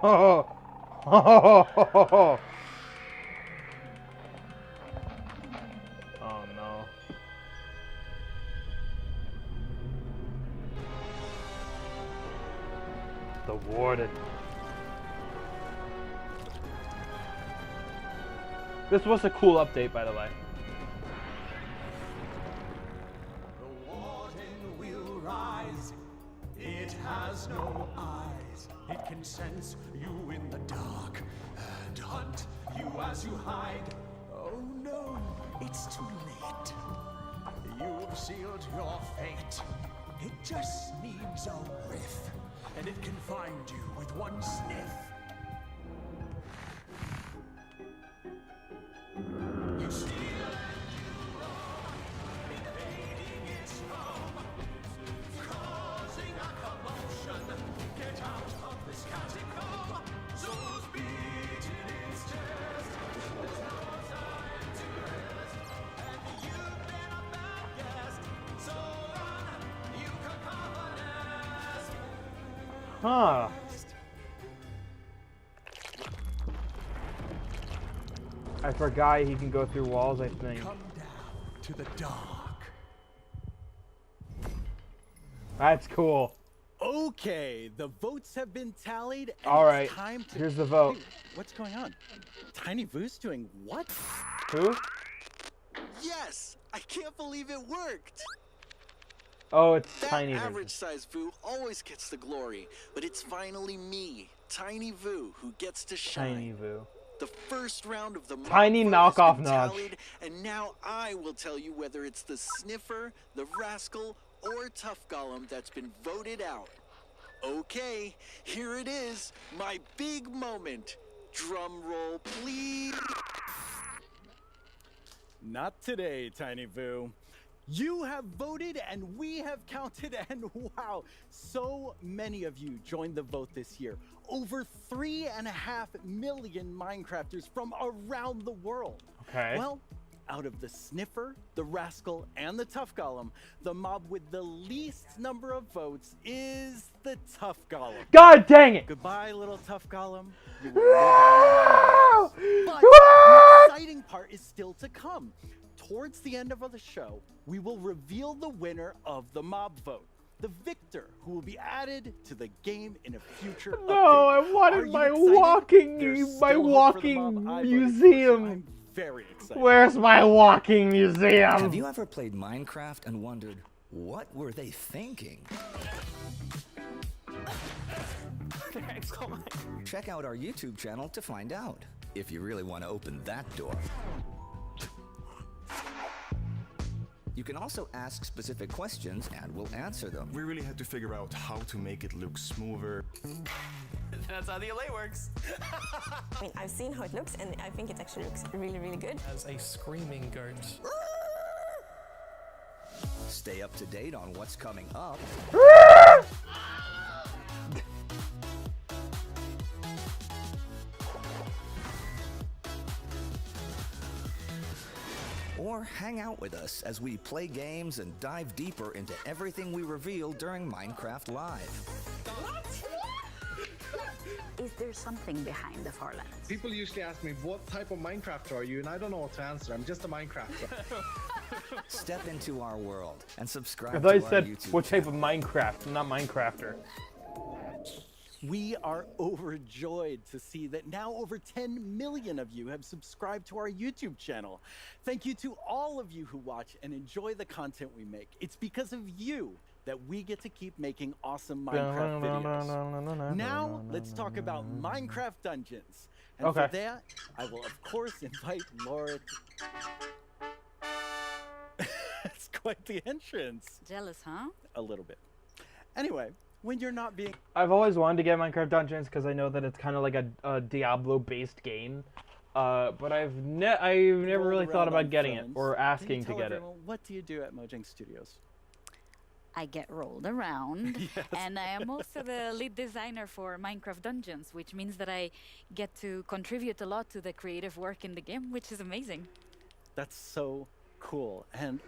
Oh, oh no. The warden. This was a cool update, by the way.
The warden will rise. It has no eyes. It can sense you in the dark and hunt you as you hide. Oh no, it's too late. You've sealed your fate. It just needs a whiff, and it can find you with one sniff. You see the land you roam, invading its home, causing a commotion. Get out of this catacomb. Souls beat in its chest. There's no time to rest, and you've been a bad guest. So run, you cacophonist.
Huh. I forgot he can go through walls, I think.
Come down to the dark.
That's cool.
Okay, the votes have been tallied. And
All
it's
right,
time to...
here's the vote.
Wait, what's going on? Tiny Voo's doing what?
Who?
Yes! I can't believe it worked!
Oh, it's
That
Tiny version.
average size Voo always gets the glory, but it's finally me, Tiny Voo, who gets to shine.
Tiny Voo.
The first round of the mock
Tiny
vote
knockoff
has been
Notch.
tallied, and now I will tell you whether it's the Sniffer, the Rascal, or Tough Golem that's been voted out. Okay, here it is, my big moment. Drum roll, please.
Not today, Tiny Voo. You have voted and we have counted, and wow, so many of you joined the vote this year. Over 3.5 million Minecrafters from around the world.
Okay.
Well, out of the Sniffer, the Rascal, and the Tough Golem, the mob with the least number of votes is the Tough Golem.
God dang it!
Goodbye, little Tough Golem. You will live on. But the exciting part is still to come. Towards the end of the show, we will reveal the winner of the mob vote. The victor, who will be added to the game in a future update.
No, I wanted my walking museum.
I'm very excited.
Where's my walking museum?
Have you ever played Minecraft and wondered, what were they thinking? Check out our YouTube channel to find out, if you really want to open that door. You can also ask specific questions and we'll answer them.
We really had to figure out how to make it look smoother.
That's how the LA works.
I mean, I've seen how it looks and I think it actually looks really, really good.
As a screaming goat.
Stay up to date on what's coming up. Or hang out with us as we play games and dive deeper into everything we reveal during Minecraft Live.
Is there something behind the Farlands?
People usually ask me, what type of Minecrafter are you? And I don't know what to answer. I'm just a Minecrafter.
Step into our world and subscribe
I
to
thought you
our
said
YouTube
what type of Minecraft, not Minecrafter.
We are overjoyed to see that now over 10 million of you have subscribed to our YouTube channel. Thank you to all of you who watch and enjoy the content we make. It's because of you that we get to keep making awesome Minecraft videos. Now, let's talk about Minecraft Dungeons. And for that, I will of course invite Laura It's quite the entrance.
Jealous, huh?
A little bit. Anyway, when you're not being...
I've always wanted to get Minecraft Dungeons because I know that it's kind of like a Diablo-based game. But I've never really thought about getting it or asking to get it.
What do you do at Mojang Studios?
I get rolled around,
Yes.
and I am also the lead designer for Minecraft Dungeons, which means that I get to contribute a lot to the creative work in the game, which is amazing.
That's so cool. And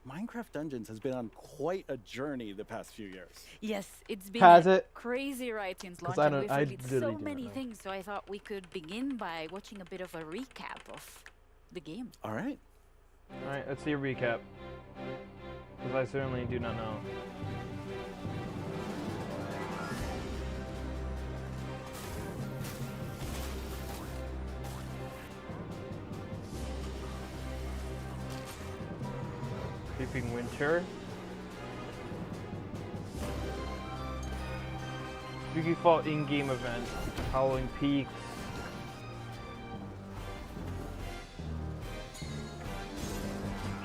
Minecraft Dungeons has been on quite a journey the past few years.
Yes, it's been
Has
a
it?
crazy ride since
'Cause
launch,
I
and
don't- I
we've released
literally
so
do
many
not know.
things, so I thought we could begin by watching a bit of a recap of the game.
All right.
Alright, let's see a recap. Because I certainly do not know. Creeping Winter. Spooky Fall in-game event. Howling Peaks.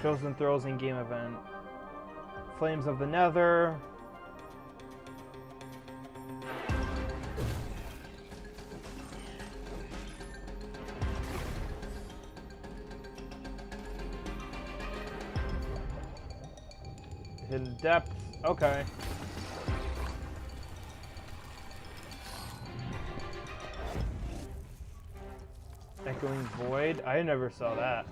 Chosen Throws in-game event. Flames of the Nether. Hidden Depths. Okay. Echoing Void. I never saw that.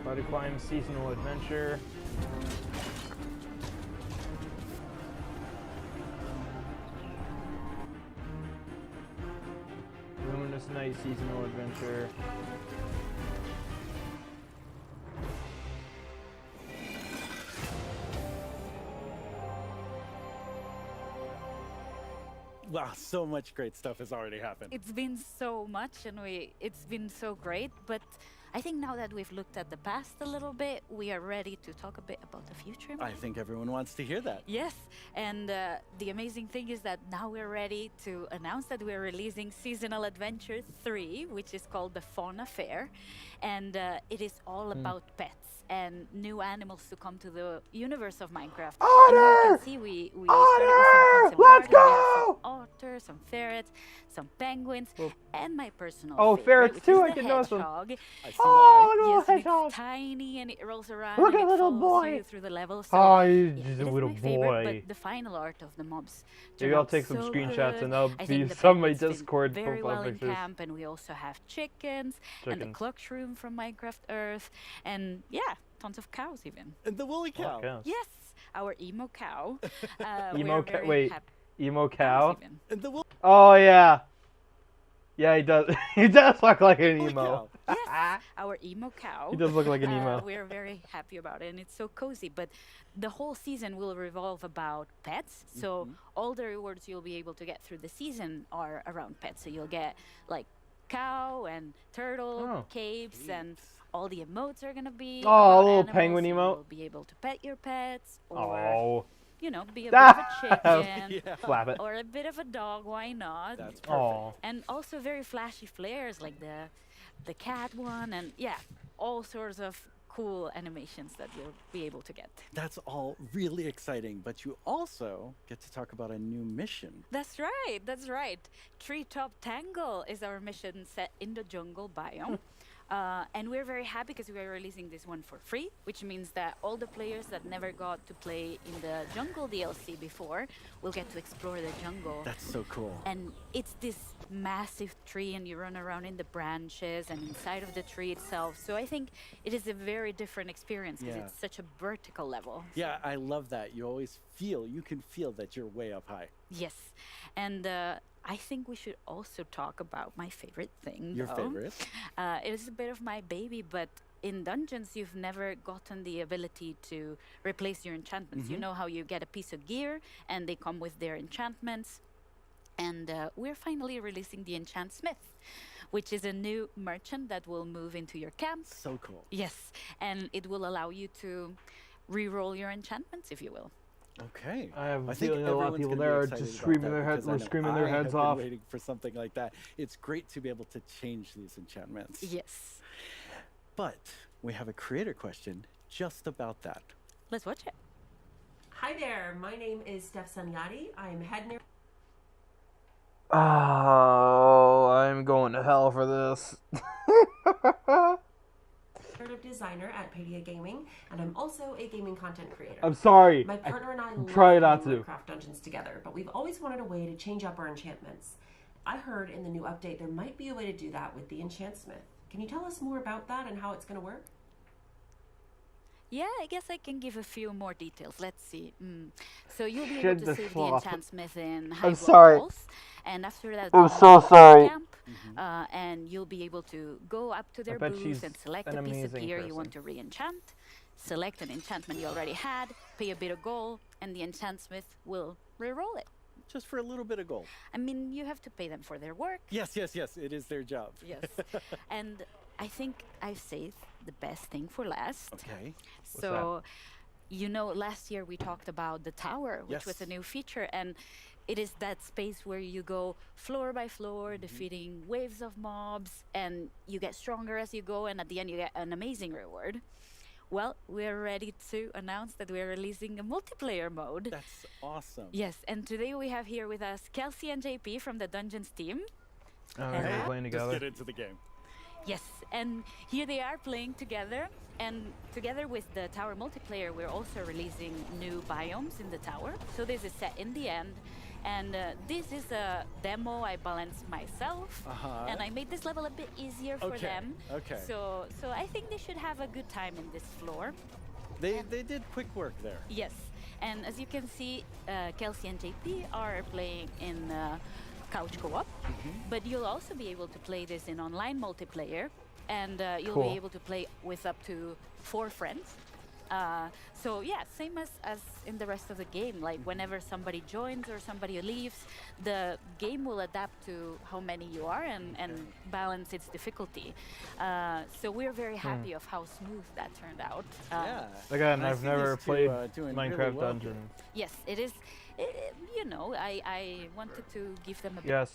Body Climb Seasonal Adventure. Luminous Night Seasonal Adventure.
Wow, so much great stuff has already happened.
It's been so much, and it's been so great, but I think now that we've looked at the past a little bit, we are ready to talk a bit about the future.
I think everyone wants to hear that.
Yes, and the amazing thing is that now we're ready to announce that we're releasing Seasonal Adventure 3, which is called the Fauna Fair, and it is all about pets. and new animals to come to the universe of Minecraft.
Otter!
And you can see we started with some concept
Let's
art, and we have
go!
some otters, some ferrets, some penguins, and my personal
Oh,
favorite,
ferrets
which
too,
is
I
the
can notice them.
hedgehog.
I see why. Oh,
Yes,
look at
and
the hedgehog.
it's tiny and it rolls around
Look
and
at
it
little
follows
boy.
you through the levels. So
Oh, he's
yeah,
just
it
a
is
little
my favorite,
boy.
but the final art of the mobs
Maybe
turned
I'll
out
take some
so
screenshots
good.
and they'll
I
be
think the
some of my
penguins fit
Discord
very
profile
well in
pictures.
camp, and we also have chickens and the
Chickens.
clock shroom from Minecraft Earth, and yeah, tons of cows even.
And the woolly cow.
cows.
Yes, our emo cow.
Emo
we're
cow.
very
Wait,
happy.
emo cow.
even.
And the wool.
Oh yeah. Yeah, he does. He does look like an emo.
Yes, our emo cow.
He does look like an emo.
We're very happy about it, and it's so cozy. But the whole season will revolve about pets. So all the rewards you'll be able to get through the season are around pets. So you'll get like cow and turtle, capes, and all the emotes are gonna be.
Oh,
about
a little
animals,
penguin
so
emote.
You'll be able to pet your pets, or
Oh.
you know, be a bit of a chicken,
Yeah. Flap it.
or a bit of a dog. Why not?
That's perfect.
Aw.
And also very flashy flares like the cat one, and yeah, all sorts of cool animations that you'll be able to get.
That's all really exciting, but you also get to talk about a new mission.
That's right, that's right. Treetop Tangle is our mission set in the jungle biome. And we're very happy because we are releasing this one for free, which means that all the players that never got to play in the jungle DLC before will get to explore the jungle.
That's so cool.
And it's this massive tree, and you run around in the branches and inside of the tree itself. So I think it is a very different experience because
Yeah.
it's such a vertical level.
Yeah, I love that. You can feel that you're way up high.
Yes. And I think we should also talk about my favorite thing.
Your
though.
favorite?
It is a bit of my baby, but in dungeons, you've never gotten the ability to replace your enchantments. You
Mhm.
know how you get a piece of gear and they come with their enchantments. And we're finally releasing the Enchant Smith, which is a new merchant that will move into your camp.
So cool.
Yes, and it will allow you to re-roll your enchantments, if you will.
Okay.
I have a
think
feeling a lot of
everyone's
people
gonna be
there are
excited
just
about
screaming
that
their heads.
because I
We're
know
screaming their
I
heads
have been
off.
waiting for something like that. It's great to be able to change these enchantments.
Yes.
But we have a creator question just about that.
Let's watch it.
Hi there, my name is Steph Sanyati. I'm head nerd.
Oh, I'm going to hell for this.
Narrative designer at Padia Gaming, and I'm also a gaming content creator.
I'm sorry.
My partner and I
I'm
love
trying not
playing
to.
Minecraft Dungeons together, but we've always wanted a way to change up our enchantments. I heard in the new update there might be a way to do that with the Enchant Smith. Can you tell us more about that and how it's going to work?
Yeah, I guess I can give a few more details. Let's see. So you'll be
Shit,
able to
the
save the
sloth.
Enchant Smith in high
I'm
block
sorry.
walls, and after that,
I'm
you'll
so
go to
sorry.
camp, and you'll be able to go up to their
bet
booth
she's
and select
an
a piece of
amazing
gear you
person.
want to re-enchant, select an enchantment you already had, pay a bit of gold, and the Enchant Smith will re-roll it.
Just for a little bit of gold.
I mean, you have to pay them for their work.
Yes, yes, yes. It is their job.
Yes. And I think I've saved the best thing for last.
Okay.
So, you know, last year we talked about the tower, which was a
Yes.
new feature, and it is that space where you go floor by floor, defeating waves of mobs, and you get stronger as you go, and at the end you get an amazing reward. Well, we're ready to announce that we're releasing a multiplayer mode.
That's awesome.
Yes, and today we have here with us Kelsey and JP from the Dungeons team.
Alright, we're playing
Just
together.
get into the game.
Yes, and here they are playing together, and together with the tower multiplayer, we're also releasing new biomes in the tower. So this is set in the end, and this is a demo I balanced myself, and I made this level a bit easier for
Okay,
them.
okay.
So I think they should have a good time in this floor.
They did quick work there.
Yes, and as you can see, Kelsey and JP are playing in couch co-op, but you'll also be able to play this in online multiplayer, and you'll
Cool.
be able to play with up to 4 friends. So yeah, same as in the rest of the game. Like whenever somebody joins or somebody leaves, the game will adapt to how many you are and balance its difficulty. So we're very happy of how smooth that turned out.
Yeah.
Again,
And I
I've
see
never
these two,
played
doing
Minecraft
really well
Dungeons.
Yes, it is. You know, I wanted to give them a bit.
Yes.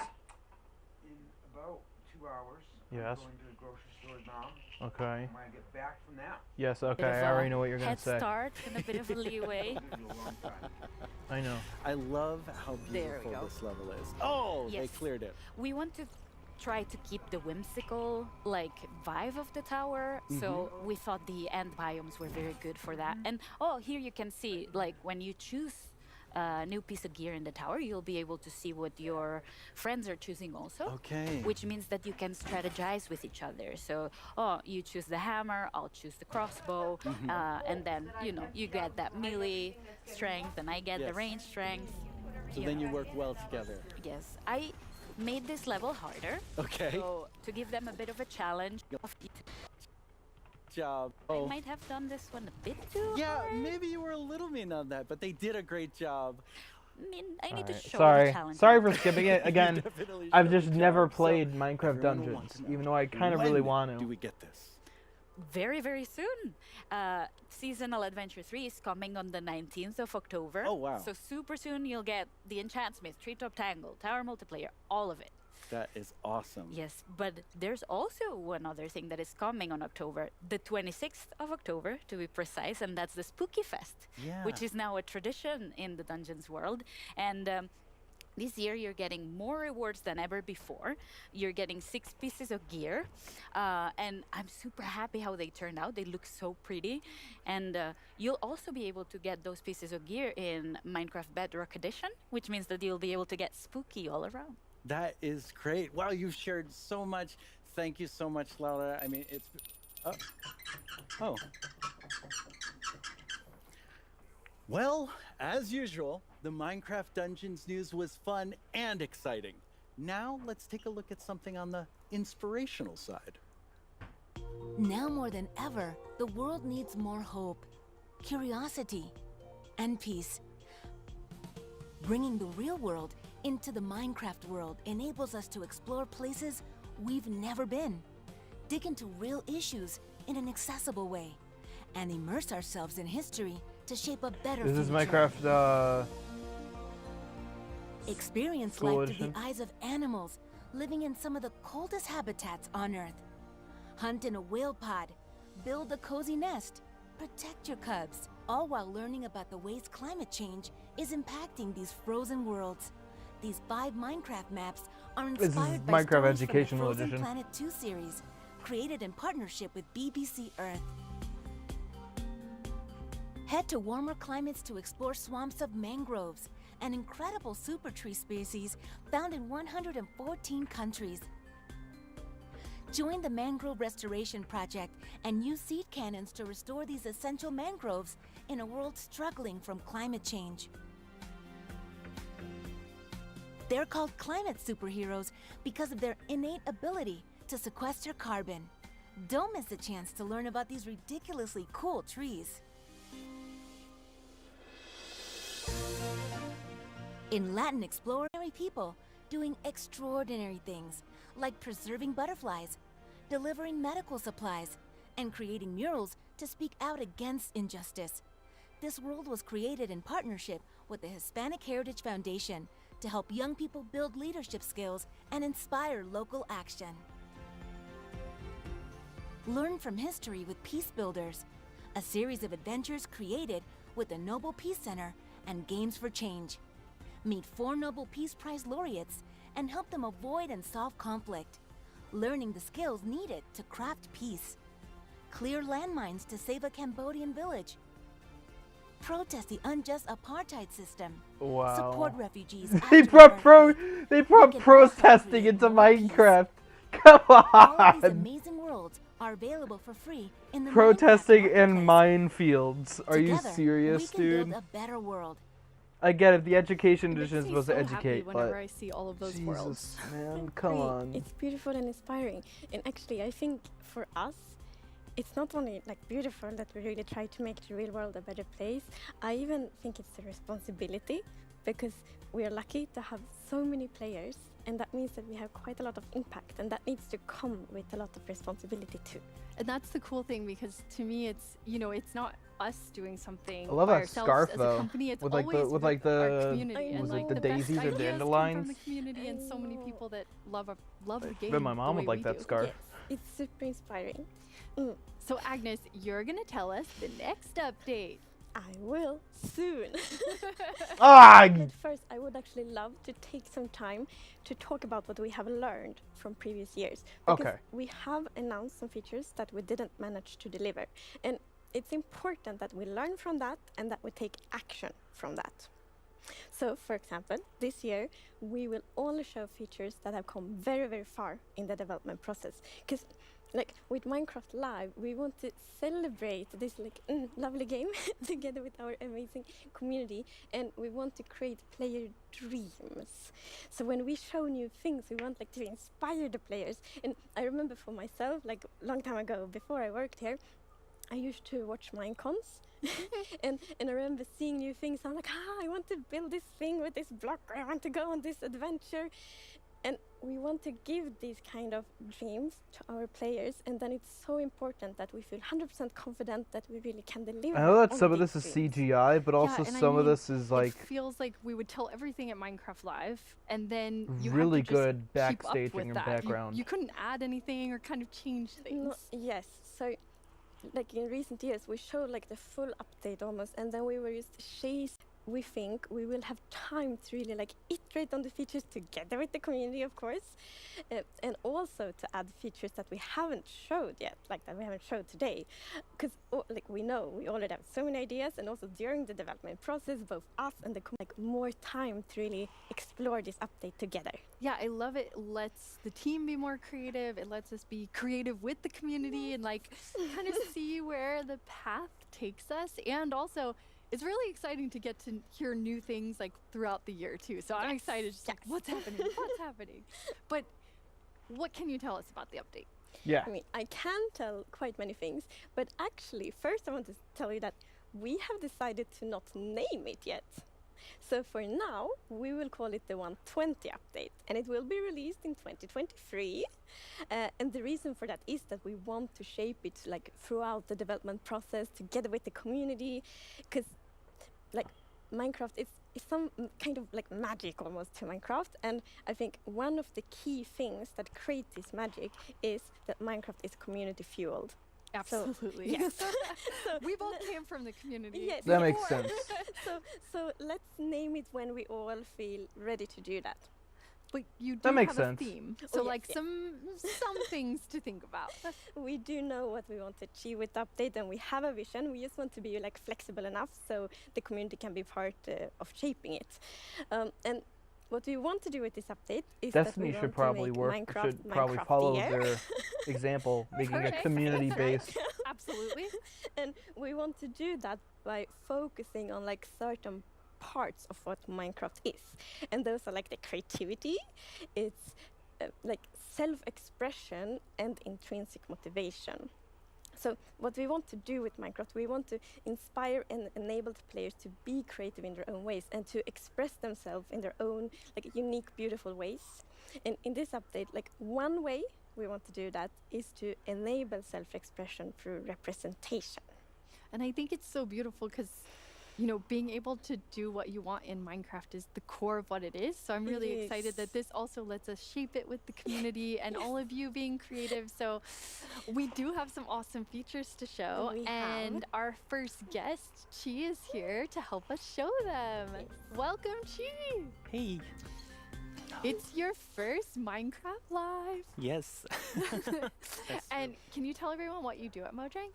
In about 2 hours,
Yes.
I'm going to the grocery store sword, Mom.
Okay.
When I get back from that.
Yes, okay,
Bit of
I already
a
know what you're going
head
to say.
start and a bit of a leeway.
I know.
I love how
There we
beautiful
go.
this level is. Oh, they
Yes.
cleared it.
We want to try to keep the whimsical vibe of the tower, so we thought the end biomes were very good for that. And here you can see, when you choose a new piece of gear in the tower, you'll be able to see what your friends are choosing also.
Okay.
Which means that you can strategize with each other. So, you choose the hammer, I'll choose the crossbow, and then, you get that melee strength, and I get the
Yes.
range strength.
So then you work well together.
Yes, I made this level harder.
Okay.
So to give them a bit of a challenge.
Job.
I might have done this one a bit too
Yeah,
hard.
maybe you were a little mean on that, but they did a great job.
I mean, I need to show the
Sorry.
challenge.
Sorry for skipping it. Again,
definitely
I've
showed
just
the
never
job, so
played Minecraft
everyone will want
Dungeons,
to know,
even though I kind of really
when
want to.
do we get this?
Very, very soon. Seasonal Adventure 3 is coming on the 19th of October.
Oh, wow.
So super soon you'll get the Enchant Smith, Treetop Tangle, Tower Multiplayer, all of it.
That is awesome.
Yes, but there's also one other thing that is coming on October, the 26th of October to be precise, and that's the Spooky Fest, which
Yeah.
is now a tradition in the Dungeons world. And this year you're getting more rewards than ever before. You're getting 6 pieces of gear, and I'm super happy how they turned out. They look so pretty, and you'll also be able to get those pieces of gear in Minecraft Bedrock Edition, which means that you'll be able to get spooky all around.
That is great. Wow, you've shared so much. Thank you so much, Laura. I mean, it's... Oh. Well, as usual, the Minecraft Dungeons news was fun and exciting. Now, let's take a look at something on the inspirational side.
Now more than ever, the world needs more hope, curiosity, and peace. Bringing the real world into the Minecraft world enables us to explore places we've never been, dig into real issues in an accessible way, and immerse ourselves in history to shape a better
This is
future.
Minecraft,
Experience
School
life through
Edition.
the eyes of animals living in some of the coldest habitats on Earth. Hunt in a whale pod, build a cozy nest, protect your cubs, all while learning about the ways climate change is impacting these frozen worlds. These 5 Minecraft maps are
This is
inspired by
Minecraft
stories
Educational
from the Frozen
Edition.
Planet 2 series, created in partnership with BBC Earth. Head to warmer climates to explore swamps of mangroves, an incredible super tree species found in 114 countries. Join the Mangrove Restoration Project and use seed cannons to restore these essential mangroves in a world struggling from climate change. They're called climate superheroes because of their innate ability to sequester carbon. Don't miss a chance to learn about these ridiculously cool trees. In Latin, extraordinary people doing extraordinary things, like preserving butterflies, delivering medical supplies, and creating murals to speak out against injustice. This world was created in partnership with the Hispanic Heritage Foundation to help young people build leadership skills and inspire local action. Learn from history with Peace Builders, a series of adventures created with the Nobel Peace Center and Games for Change. Meet 4 Nobel Peace Prize laureates and help them avoid and solve conflict, learning the skills needed to craft peace. Clear landmines to save a Cambodian village. Protest the unjust apartheid system.
Wow.
Support refugees.
They brought protesting into Minecraft. Come
All of these
on.
amazing worlds are available for free in the
Protesting
Minecraft
in minefields. Are you
Together,
serious,
we can
dude?
build a better world.
I get it. The education
It makes
edition is
me
supposed
so
to
happy
educate,
whenever
but
I see all of those
Jesus,
worlds.
man, come
Great.
on.
It's beautiful and inspiring. And actually, I think for us, it's not only like beautiful that we really try to make the real world a better place. I even think it's a responsibility because we are lucky to have so many players, and that means that we have quite a lot of impact, and that needs to come with a lot of responsibility too.
And that's the cool thing, because to me, it's, you know, it's not us doing something
I love
by
that
ourselves
scarf
as
though.
a company. It's
with like
always
the with like the
our community, and
was
like
it the
the best
daisies or
ideas come
dandelions?
from the community, and so many people that love the game.
But my mom
the
would
way
like
we
that
do.
scarf.
Yes.
it's super inspiring.
So Agnes, you're gonna tell us the next update.
I will soon.
Ah!
But first, I would actually love to take some time to talk about what we have learned from previous years. Because
Okay.
we have announced some features that we didn't manage to deliver. And it's important that we learn from that and that we take action from that. So, for example, this year, we will only show features that have come very, very far in the development process. Because like with Minecraft Live, we want to celebrate this lovely game together with our amazing community, and we want to create player dreams. So when we show new things, we want to inspire the players. And I remember for myself, like a long time ago, before I worked here, I used to watch Minecons. and I remember seeing new things. I'm like, I want to build this thing with this block. I want to go on this adventure. And we want to give these kind of dreams to our players, and then it's so important that we feel 100% confident that we really can deliver.
I know that
on
some of
these
this is
dreams.
CGI, but also
and
some of this is like
it feels like we would tell everything at Minecraft Live, and then you
really
have to just
good
keep up
backstaging
with
and
that.
background.
You couldn't add anything or kind of change things.
Yes, so like in recent years we showed like the full update almost, and then we were just chase. We think we will have time to really like iterate on the features together with the community, of course, and also to add features that we haven't showed yet, like that we haven't showed today, because like we know we already have so many ideas, and also during the development process, both us and the like more time to really explore this update together.
Yeah, I love it. It lets the team be more creative. It lets us be creative with the community and like kind of see where the path takes us, and also it's really exciting to get to hear new things like throughout the year too. So I'm excited, just like what's happening, what's happening. But what can you tell us about the update?
Yeah.
I mean, I can tell quite many things, but actually, first I want to tell you that we have decided to not name it yet. So for now, we will call it the 120 update, and it will be released in 2023. And the reason for that is that we want to shape it like throughout the development process together with the community, because like Minecraft is some kind of like magic almost to Minecraft, and I think one of the key things that create this magic is that Minecraft is community fueled.
Absolutely.
So, yes.
So we both came from the community.
Yes,
That makes sense.
So let's name it when we all feel ready to do that.
But you do
That makes
have
sense.
a theme, so
Oh, yes,
like
yeah.
some things to think about.
We do know what we want to achieve with the update, and we have a vision. We just want to be like flexible enough so the community can be part of shaping it. And what we want to do with this update is
Destiny
that we
should
want
probably
to
work.
make Minecraft
Should probably
Minecraft
follow
the year.
their example, making it
Perfect.
community-based.
Absolutely.
And we want to do that by focusing on like certain parts of what Minecraft is, and those are like the creativity, it's like self-expression and intrinsic motivation. So what we want to do with Minecraft, we want to inspire and enable the players to be creative in their own ways and to express themselves in their own like unique, beautiful ways. And in this update, like one way we want to do that is to enable self-expression through representation.
And I think it's so beautiful because, you know, being able to do what you want in Minecraft is the core of what it is. So I'm really
It
excited
is.
that this also lets us shape it with the community and all of you being creative. So we do have some awesome features to show.
We
And
have.
our first guest, Chi, is here to help us show them. Welcome, Chi.
Hey.
It's your first Minecraft Live.
Yes.
And can you tell everyone what you do at Mojang?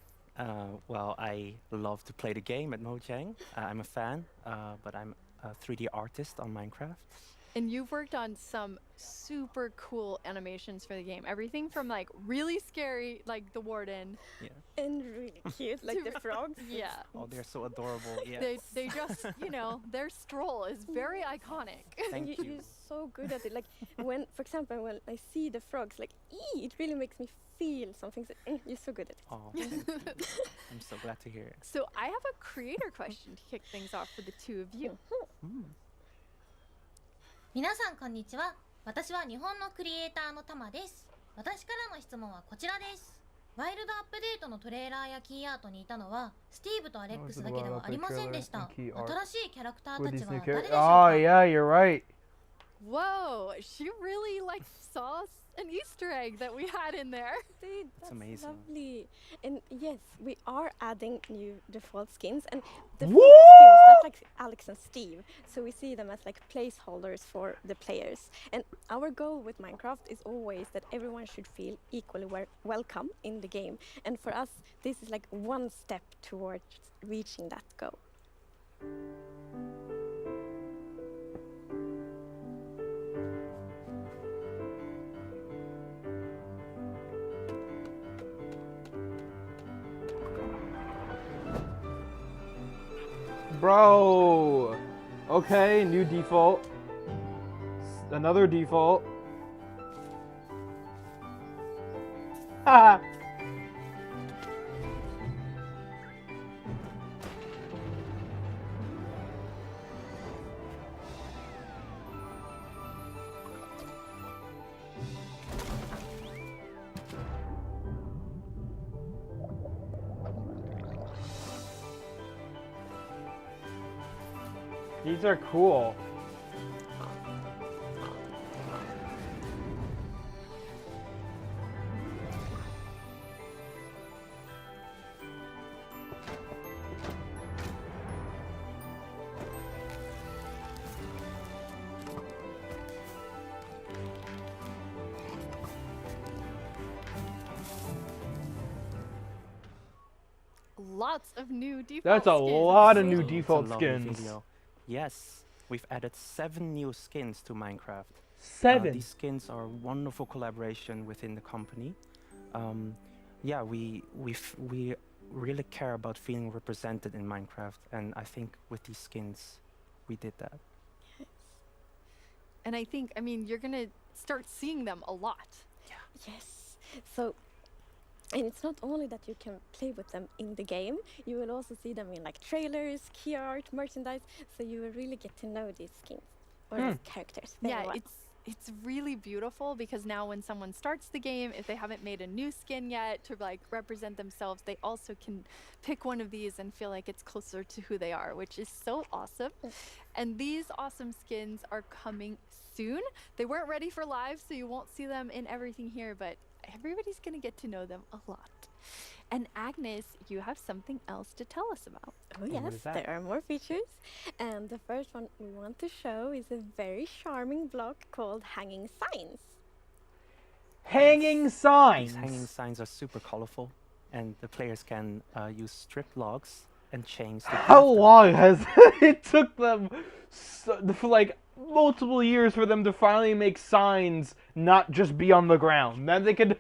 Well, I love to play the game at Mojang. I'm a fan, but I'm a 3D artist on Minecraft.
And you've worked on some super cool animations for the game. Everything from like really scary, like the warden.
Yeah.
And really cute, like the frogs.
Yeah.
Oh, they're so adorable. Yeah.
They just, you know, their stroll is very iconic.
Thank you.
You're so good at it. Like when, for example, when I see the frogs, like it really makes me feel something. So, you're so good at it.
Oh, thank you. I'm so glad to hear it.
So I have a creator question to kick things off for the two of you.
Mm.
皆さんこんにちは。私は日本のクリエイターのタマです。私からの質問はこちらです。ワイルドアップデートのトレーラーやキーアートにいたのはスティーブとアレックスだけではありませんでした。新しいキャラクターたちは誰でしょうか？
Oh yeah, you're right.
Whoa, she really like saw an Easter egg that we had in there.
Dude, that's
amazing.
lovely. And yes, we are adding new default skins, and
Woo!
default skins, that's like Alex and Steve. So we see them as like placeholders for the players. And our goal with Minecraft is always that everyone should feel equally welcome in the game. And for us, this is like one step towards reaching that goal.
Bro! Okay, new default. Another default. Haha! These are cool.
Lots of new default
That's a
skins.
lot of new
It's a
default
lovely
skins.
video. Yes, we've added 7 new skins to Minecraft.
7?
These skins are a wonderful collaboration within the company. Yeah, we really care about feeling represented in Minecraft, and I think with these skins, we did that.
And I think, I mean, you're gonna start seeing them a lot.
Yes. So, and it's not only that you can play with them in the game, you will also see them in like trailers, key art, merchandise, so you will really get to know these skins or these characters very
Yeah,
well.
it's really beautiful because now when someone starts the game, if they haven't made a new skin yet to like represent themselves, they also can pick one of these and feel like it's closer to who they are, which is so awesome. And these awesome skins are coming soon. They weren't ready for live, so you won't see them in everything here, but everybody's gonna get to know them a lot. And Agnes, you have something else to tell us about.
Oh yes, there are more features. And the first one we want to show is a very charming block called Hanging Signs.
Hanging signs!
These hanging signs are super colorful, and the players can use strip logs and chains to
How long has it took them for like multiple years for them to finally make signs not just be on the ground? Then they could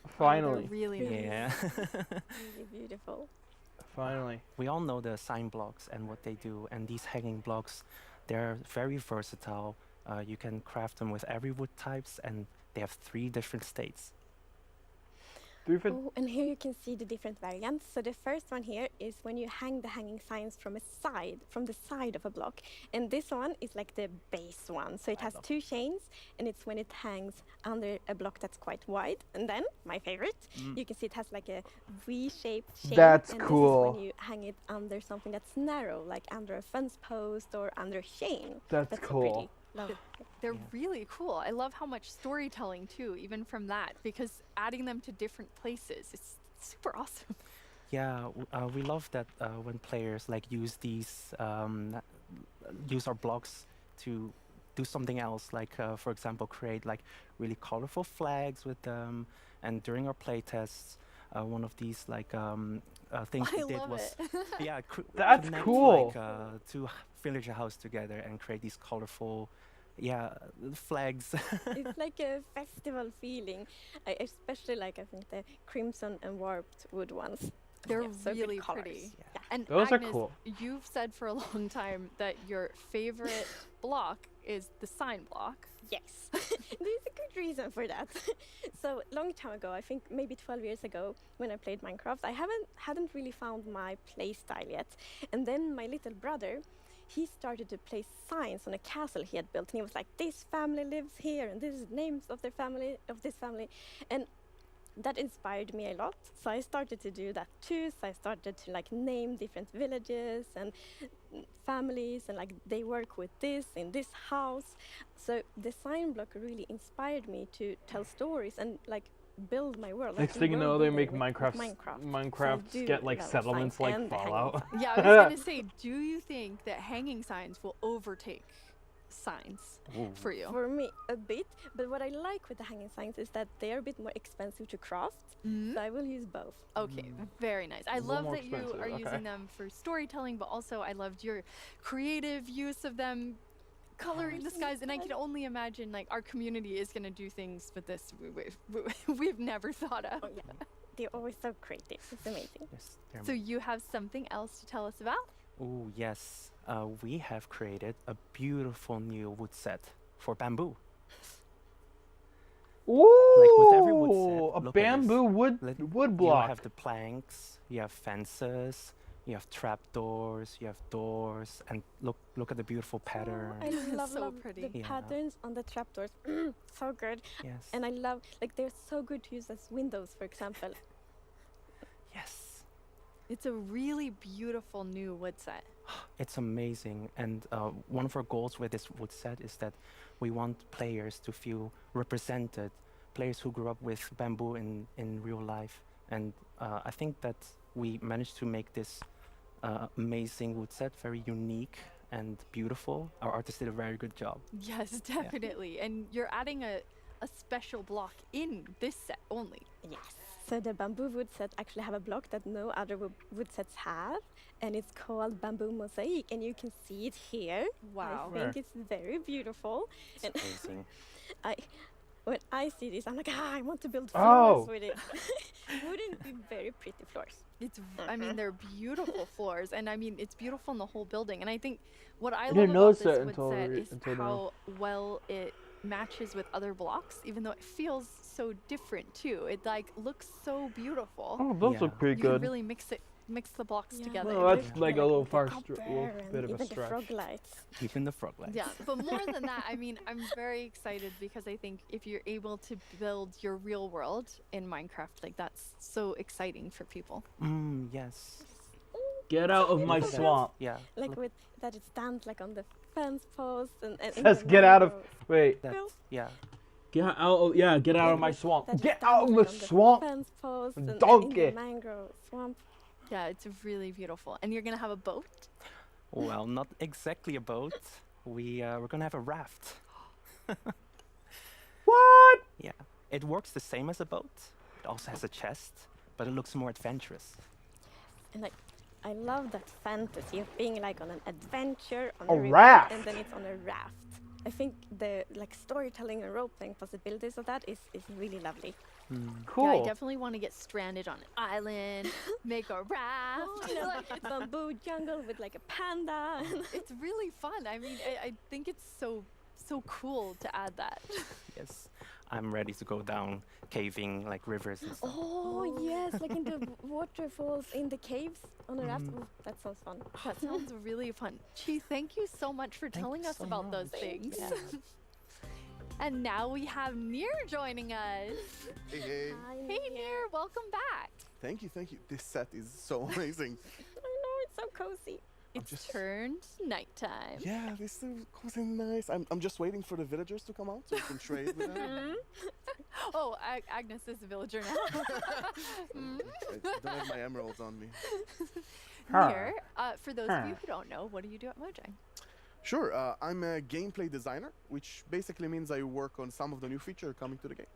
finally.
Really nice.
Yeah.
Really beautiful.
Finally.
We all know the sign blocks and what they do, and these hanging blocks, they're very versatile. You can craft them with every wood types, and they have 3 different states.
Oh, and here you can see the different variants. So the first one here is when you hang the hanging signs from the side of a block. And this one is like the base one. So it has 2 chains, and it's when it hangs under a block that's quite wide. And then, my favorite, you can see it has like a V-shaped chain.
That's
and
cool.
This is when you hang it under something that's narrow, like under a fence post or under a chain.
That's cool.
They're really cool. I love how much storytelling too, even from that, because adding them to different places, it's super awesome.
Yeah, we love that when players like use these, use our blocks to do something else, like for example, create like really colorful flags with them. And during our playtests, one of these like things we did was, yeah,
That's
connect,
cool.
like 2 villager houses together and create these colorful, flags.
It's like a festival feeling. I especially like, I think, the crimson and warped wood ones.
They're
So good
really
colours.
pretty.
Yeah.
And
Those are
Agnes,
cool.
you've said for a long time that your favorite block is the sign block.
Yes, there's a good reason for that. So long time ago, I think maybe 12 years ago, when I played Minecraft, I hadn't really found my play style yet. And then my little brother, he started to place signs on a castle he had built, and he was like, "This family lives here, and this is names of their family, of this family." And that inspired me a lot. So I started to do that too. So I started to like name different villages and families, and like they work with this in this house. So design block really inspired me to tell stories and like build my world.
Next
like
thing you know,
world
they
building
make
with
Minecrafts
So I
get
do
like
love
settlements
signs
like
and the hanging
Fallout.
signs.
Yeah, I was gonna say, do you think that hanging signs will overtake signs for you?
For me, a bit. But what I like with the hanging signs is that they are a bit more expensive to craft. So I will use both.
Okay, very nice. I
A little
love
more
that you
expensive,
are
okay.
using them for storytelling, but also I loved your creative use of them coloring the skies, and I can only imagine like our community is going to do things with this we've never thought of.
Oh, yeah. They're always so creative. It's amazing.
Yes.
So you have something else to tell us about?
Oh, yes. We have created a beautiful new wood set for bamboo.
Ooh,
Like with every wood set,
a
look at
bamboo
this.
wood block.
You have the planks, you have fences, you have trapdoors, you have doors, and look at the beautiful pattern.
I love,
So
love
pretty.
the
Yeah.
patterns on the trapdoors. So good.
Yes.
And I love, like, they're so good to use as windows, for example.
Yes.
It's a really beautiful new wood set.
It's amazing, and one of our goals with this wood set is that we want players to feel represented, players who grew up with bamboo in real life, and I think that we managed to make this amazing wood set very unique and beautiful. Our artist did a very good job.
Yes, definitely. And you're adding a special block in this set only.
Yes. So the bamboo wood set actually have a block that no other wood sets have, and it's called Bamboo Mosaic, and you can see it here.
Wow.
I think it's very beautiful.
It's
And
amazing.
when I see this, I'm like, I want to build
Oh.
floors with it. Wouldn't it be very pretty floors?
It's, I mean, they're beautiful floors, and I mean, it's beautiful in the whole building. And I think what I love
didn't
about
notice
this
that
wood
until
set
re-
is
until
how well it matches with other blocks, even though it feels so different too. It like looks so beautiful.
Oh, those look pretty
You
good.
can really mix the blocks together.
Well, that's like a little
the
far,
copper
little
and
bit of a
even the
stretch.
frog lights.
Even the frog lights.
Yeah, but more than that, I mean, I'm very excited because I think if you're able to build your real world in Minecraft, like that's so exciting for people.
Yes.
Get out of my
Look at that.
swamp.
Yeah.
Like with that, it stands like on the fence post and in
Says
the
get out of.
mangroves.
Wait.
Yeah.
Get out. Of, yeah, get out of my swamp.
That it
Get
stands,
out of
like,
the
on
swamp.
Fence post and in
Donkey.
the mangrove swamp.
Yeah, it's really beautiful. And you're gonna have a boat?
Well, not exactly a boat. We're gonna have a raft.
What?
Yeah. It works the same as a boat. It also has a chest, but it looks more adventurous.
And like, I love that fantasy of being like on an adventure on
A
river,
raft.
and then it's on a raft. I think the like storytelling and role playing possibilities of that is really lovely.
Cool.
Yeah, I definitely want to get stranded on an island, make a raft.
Like bamboo jungle with like a panda.
It's really fun. I mean, I think it's so cool to add that.
Yes. I'm ready to go down caving like rivers and stuff.
Oh yes, like in the waterfalls in the caves on a raft. Ooh, that sounds fun.
That sounds really fun. Chi, thank you so much for telling
you
us
so
about those
much.
things.
Yeah.
And now we have Nir joining us.
Hey, hey.
Hey Nir, welcome back.
Thank you, thank you. This set is so amazing.
I know, it's so cozy.
It's turned nighttime.
Yeah, this is cozy and nice. I'm just waiting for the villagers to come out so we can trade with them.
Oh, Agnes is a villager now.
I don't have my emeralds on me.
Nir, for those of you who don't know, what do you do at Mojang?
Sure, I'm a gameplay designer, which basically means I work on some of the new features coming to the game.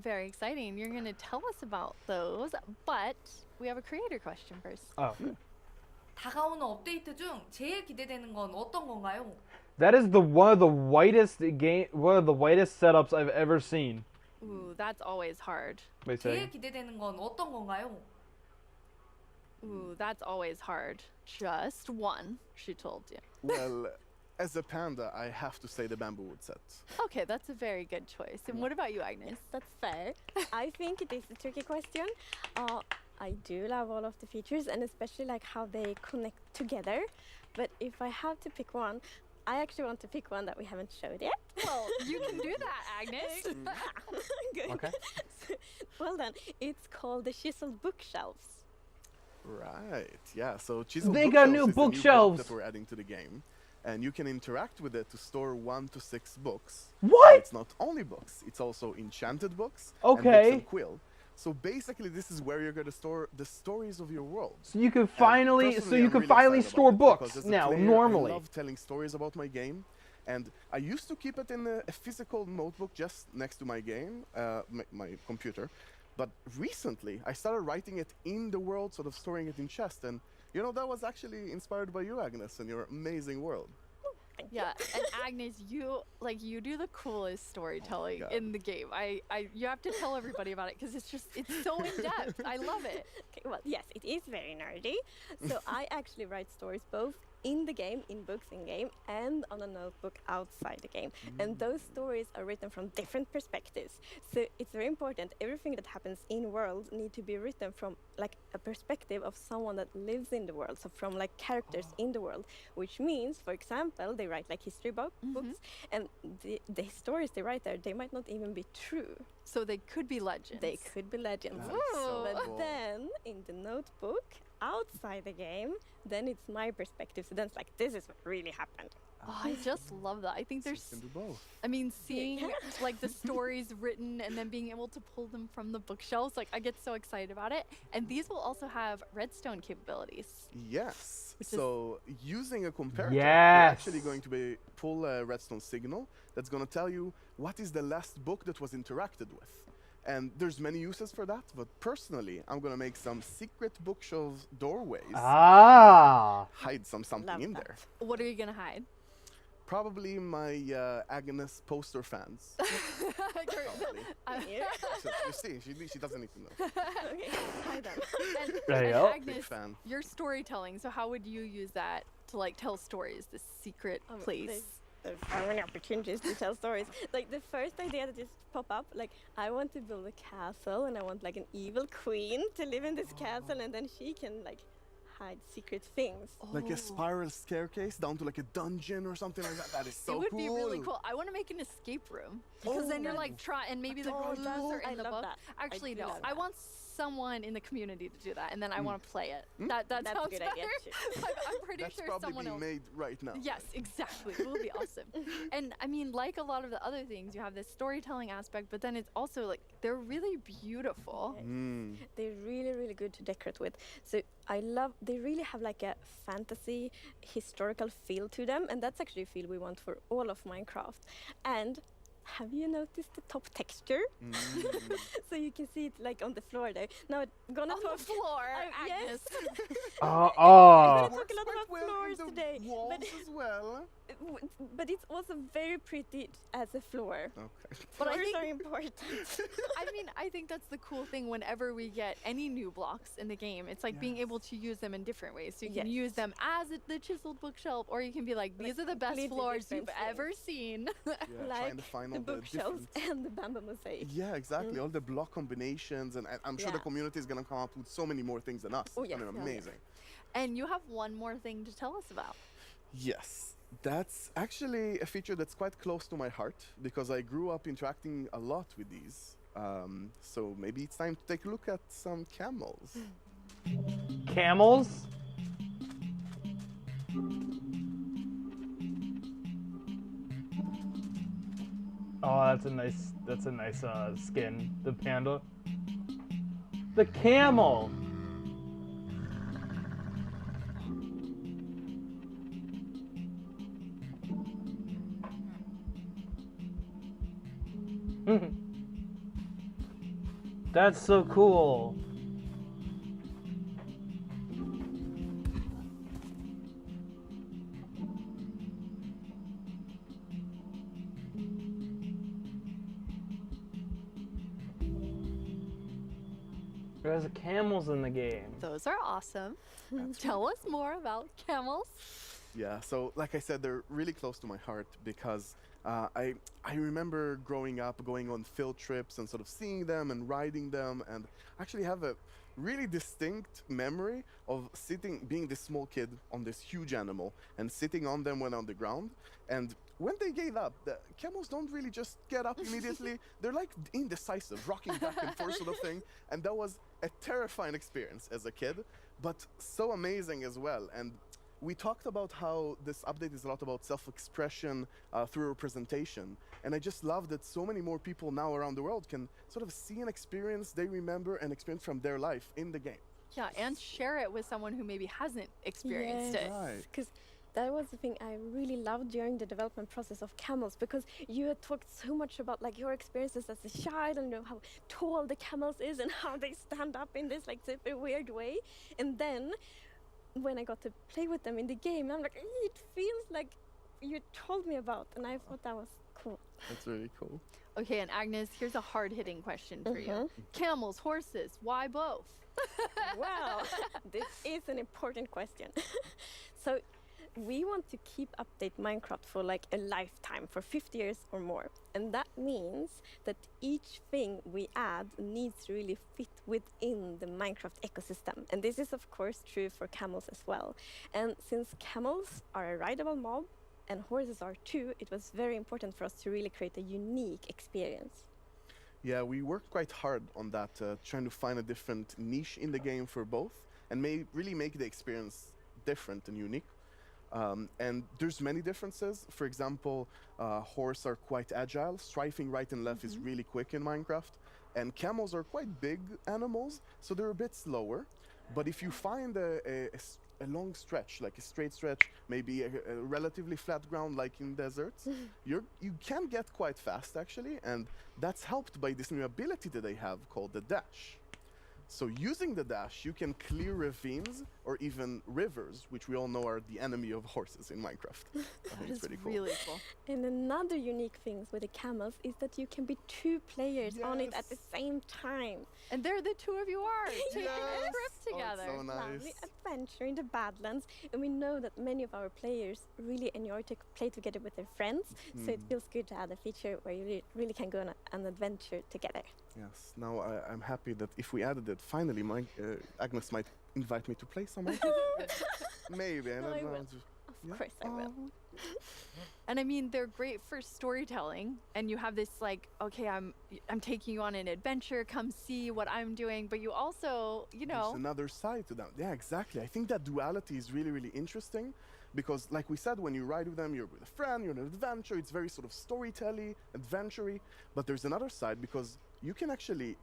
Very exciting. You're going to tell us about those, but we have a creator question first.
Oh.
다가오는 업데이트 중 제일 기대되는 건 어떤 건가요?
That is one of the whitest setups I've ever seen.
Ooh, that's always hard.
Wait,
제일
say.
기대되는 건 어떤 건가요?
Ooh, that's always hard. Just one, she told you.
Well, as a panda, I have to say the bamboo wood set.
Okay, that's a very good choice. And what about you, Agnes?
That's fair. I think it is a tricky question. I do love all of the features and especially like how they connect together. But if I have to pick one, I actually want to pick one that we haven't showed yet.
Well, you can do that, Agnes.
Good.
Okay.
Well then, it's called the Chiseled Bookshelves.
Right. Yeah. So Chisel
They got
Bookshelves
new
is the book
bookshelves.
that we're adding to the game, and you can interact with it to store 1 to 6 books.
What?
And it's not only books; it's also enchanted books. And books
Okay.
and quill. So basically, this is where you're going to store the stories of your world.
So you can
And
finally,
personally, I'm really
finally
excited
store
about it because
books
as a
now.
player,
Normally.
I love telling stories about my game, and I used to keep it in a physical notebook just next to my game, my computer. But recently, I started writing it in the world, sort of storing it in chest, and you know that was actually inspired by you, Agnes, and your amazing world.
Yeah, and Agnes, you do the coolest storytelling
God.
in the game. You have to tell everybody about it because it's so in depth. I love it.
Okay, well, yes, it is very nerdy. So I actually write stories both in the game, in books in game, and on a notebook outside the game. And those stories are written from different perspectives. So it's very important. Everything that happens in world need to be written from like a perspective of someone that lives in the world. So from like characters in the world, which means, for example, they write like history books, and the stories they write there, they might not even be true.
So they could be legends.
They could be legends. But then in the notebook, outside the game, then it's my perspective. So then it's like, this is what really happened.
Oh, I just love that. I think there's.
You can do both.
I mean, seeing like the stories written and then being able to pull them from the bookshelves, like I get so excited about it. And these will also have redstone capabilities.
Yes.
Which
So using a comparator, we're
Yes.
actually going to pull a redstone signal that's going to tell you what is the last book that was interacted with. And there's many uses for that, but personally, I'm going to make some secret bookshelf doorways. Hide something
Love
in
that.
there.
What are you gonna hide?
Probably my Agnes poster fans. Probably. So, you see, she doesn't need to know.
Okay, hi then.
And,
There you
and
go.
Agnes,
Big fan.
your storytelling. So how would you use that to like tell stories? This secret place.
There's so many opportunities to tell stories. Like the first idea that just popped up, like I want to build a castle and I want like an evil queen to live in this castle, and then she can like hide secret things.
Like a spiral staircase down to like a dungeon or something like that. That is so
It would
cool.
be really cool. I want to make an escape room because then you're like and maybe the clues are in the
love
book.
that.
Actually,
I do
no.
love
I
that.
want someone in the community to do that, and then I want to play it. That
That's a
sounds
good
better.
idea too.
I'm pretty
That's
sure
probably
someone
being
else.
made right now.
Yes, exactly. It will be awesome. And I mean, like a lot of the other things, you have this storytelling aspect, but then it's also like they're really beautiful.
They're really, really good to decorate with. So they really have like a fantasy, historical feel to them, and that's actually a feel we want for all of Minecraft. And have you noticed the top texture? So you can see it like on the floor there. Now I'm gonna
On
talk
the floor,
yes.
Agnes.
I'm gonna talk a lot
Quite
about
well in
floors
the
today.
walls
But
as well.
but it's also very pretty as a floor.
Okay.
But I
Floors
think-
are important.
I mean, I think that's the cool thing whenever we get any new blocks in the game. It's like being able to use them in different ways. So you can use them as the chiseled bookshelf, or you can be like, these are the best
completely
floors you've
different
ever seen.
Yeah, trying to
Like
find
the
all the
bookshelves
different.
and the bamboo mosaic.
Yeah, exactly. All the block combinations, and I'm sure the
Yeah.
community is gonna come up with so many more things than us.
Oh,
It's gonna be
yeah.
amazing.
And you have one more thing to tell us about.
Yes, that's actually a feature that's quite close to my heart because I grew up interacting a lot with these. So maybe it's time to take a look at some camels.
Camels? Oh, that's a nice skin. The panda. The camel. That's so cool. There's camels in the game.
Those are awesome. Tell us more about camels.
Yeah, so like I said, they're really close to my heart because I remember growing up, going on field trips and sort of seeing them and riding them, and actually have a really distinct memory of being this small kid on this huge animal and sitting on them when on the ground. And when they gave up, the camels don't really just get up immediately. They're like indecisive, rocking back and forth sort of thing. And that was a terrifying experience as a kid, but so amazing as well. And we talked about how this update is a lot about self-expression through representation. And I just love that so many more people now around the world can sort of see an experience they remember and experience from their life in the game.
Yeah, and share it with someone who maybe hasn't experienced it.
Because that was the thing I really loved during the development process of Camels, because you had talked so much about like your experiences as a child and how tall the camels is and how they stand up in this like super weird way. And then when I got to play with them in the game, I'm like, it feels like you told me about, and I thought that was cool.
That's really cool.
Okay, and Agnes, here's a hard-hitting question for you. Camels, horses, why both?
Wow, this is an important question. So we want to keep update Minecraft for like a lifetime, for 50 years or more. And that means that each thing we add needs to really fit within the Minecraft ecosystem. And this is of course true for camels as well. And since camels are a rideable mob and horses are too, it was very important for us to really create a unique experience.
Yeah, we worked quite hard on that, trying to find a different niche in the game for both and really make the experience different and unique. And there's many differences. For example, horses are quite agile. Strafing right and left is really quick in Minecraft. And camels are quite big animals, so they're a bit slower. But if you find a long stretch, like a straight stretch, maybe a relatively flat ground like in deserts, you can get quite fast actually, and that's helped by this new ability that they have called the dash. So using the dash, you can clear ravines or even rivers, which we all know are the enemy of horses in Minecraft. I think it's pretty cool.
Really cool.
And another unique thing with the camels is that you can be 2 players on it at the same time.
And there the two of you are taking a trip together.
so nice.
Lovely adventure in the Badlands. And we know that many of our players really enjoy to play together with their friends. So it feels good to add a feature where you really can go on an adventure together.
Yes, now I'm happy that if we added it, finally Agnes might invite me to play some more. Maybe, I don't know.
Of course I will.
And I mean, they're great for storytelling, and you have this like, okay, I'm taking you on an adventure, come see what I'm doing, but you also, you know,
there's another side to them. Yeah, exactly. I think that duality is really, really interesting, because like we said, when you ride with them, you're with a friend, you're on an adventure, it's very sort of storytelling, adventure-y, but there's another side because you can actually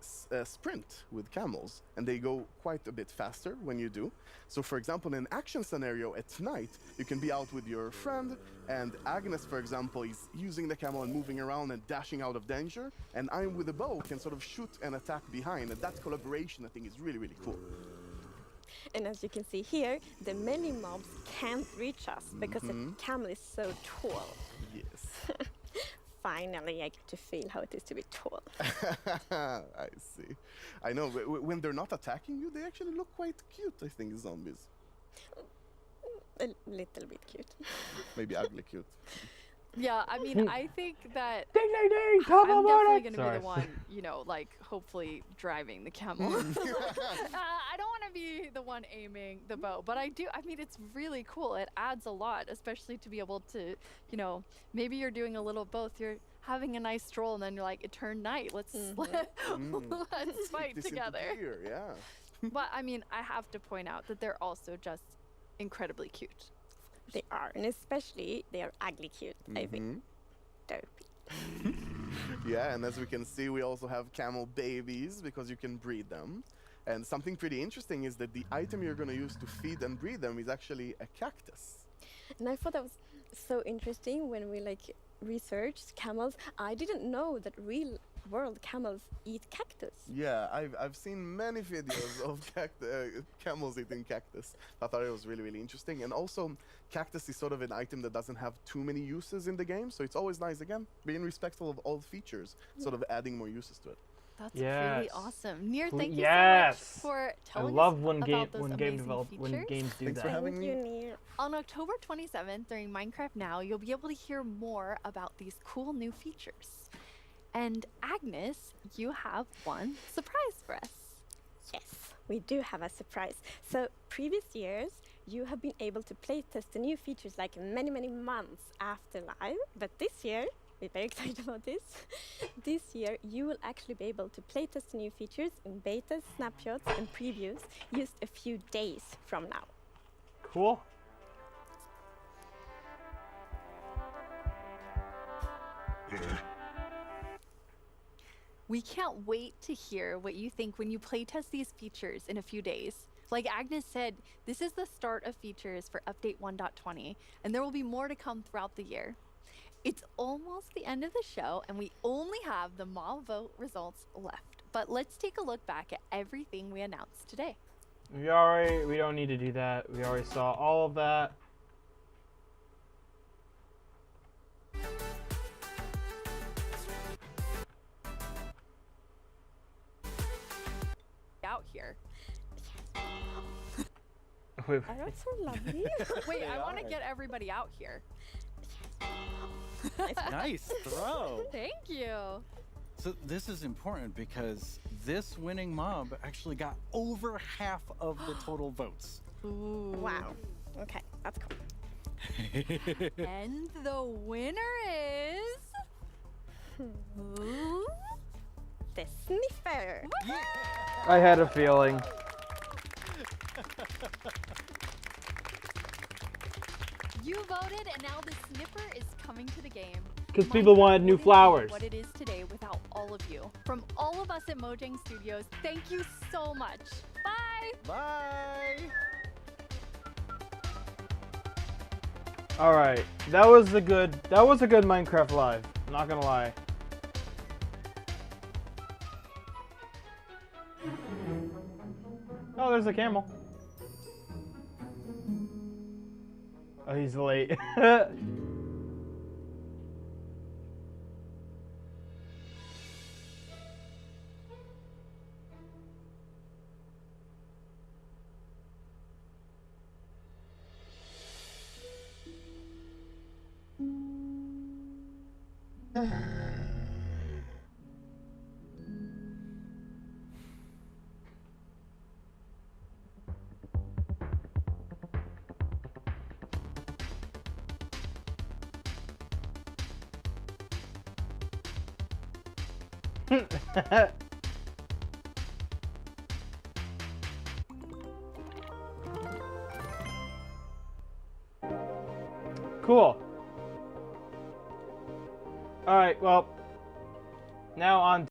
sprint with camels, and they go quite a bit faster when you do. So for example, in an action scenario at night, you can be out with your friend, and Agnes, for example, is using the camel and moving around and dashing out of danger, and I'm with a bow, can sort of shoot and attack behind, and that collaboration I think is really, really cool.
And as you can see here, the many mobs can't reach us because the camel is so tall.
Yes.
Finally, I get to feel how it is to be tall.
I see. I know, when they're not attacking you, they actually look quite cute, I think, zombies.
A little bit cute.
Maybe ugly cute.
yeah, I mean, I think that
Ding, ding, ding!
I'm definitely going to be
Sorry.
the one, you know, like hopefully driving the camel. I don't want to be the one aiming the bow, but I do. I mean, it's really cool. It adds a lot, especially to be able to, you know, maybe you're doing a little both. You're having a nice stroll, and then you're like, it turned night. Let's let's fight
This
together.
interfere, yeah.
But I mean, I have to point out that they're also just incredibly cute.
They are, and especially they are ugly cute, I think. Dopey.
Yeah, and as we can see, we also have camel babies because you can breed them. And something pretty interesting is that the item you're going to use to feed and breed them is actually a cactus.
And I thought that was so interesting when we like researched camels. I didn't know that real world camels eat cactus.
Yeah, I've seen many videos of camels eating cactus. I thought it was really, really interesting. And also, cactus is sort of an item that doesn't have too many uses in the game, so it's always nice, again, being respectful of all features, sort of adding more uses to it.
That's really awesome. Near, thank you
Yes.
so much for telling
I love
us
when
about those amazing features.
when games do
Thanks
that.
for having me.
Near.
On October 27th, during Minecraft Now, you'll be able to hear more about these cool new features. And Agnes, you have one surprise for us.
Yes, we do have a surprise. So previous years, you have been able to playtest the new features like many months after live, but this year, we're very excited about this. This year, you will actually be able to playtest the new features in betas, snapshots, and previews just a few days from now.
Cool.
We can't wait to hear what you think when you playtest these features in a few days. Like Agnes said, this is the start of features for Update 1.20, and there will be more to come throughout the year. It's almost the end of the show, and we only have the mob vote results left. But let's take a look back at everything we announced today.
We don't need to do that. We already saw all of that.
Out here.
Wait.
Oh, that's so lovely.
Wait, I want to get everybody out here.
Nice throw.
Thank you.
So this is important because this winning mob actually got over half of the total votes.
Ooh.
Wow. Okay, that's cool.
And the winner is... Ooh.
The Sniffer.
I had a feeling.
You voted, and now the Sniffer is coming to the game.
Because people wanted new flowers.
What it is today without all of you. From all of us at Mojang Studios, thank you so much. Bye.
Bye.
All right, that was a good Minecraft Live. I'm not gonna lie. Oh, there's a camel. Oh, he's late. Cool. All right, well, now on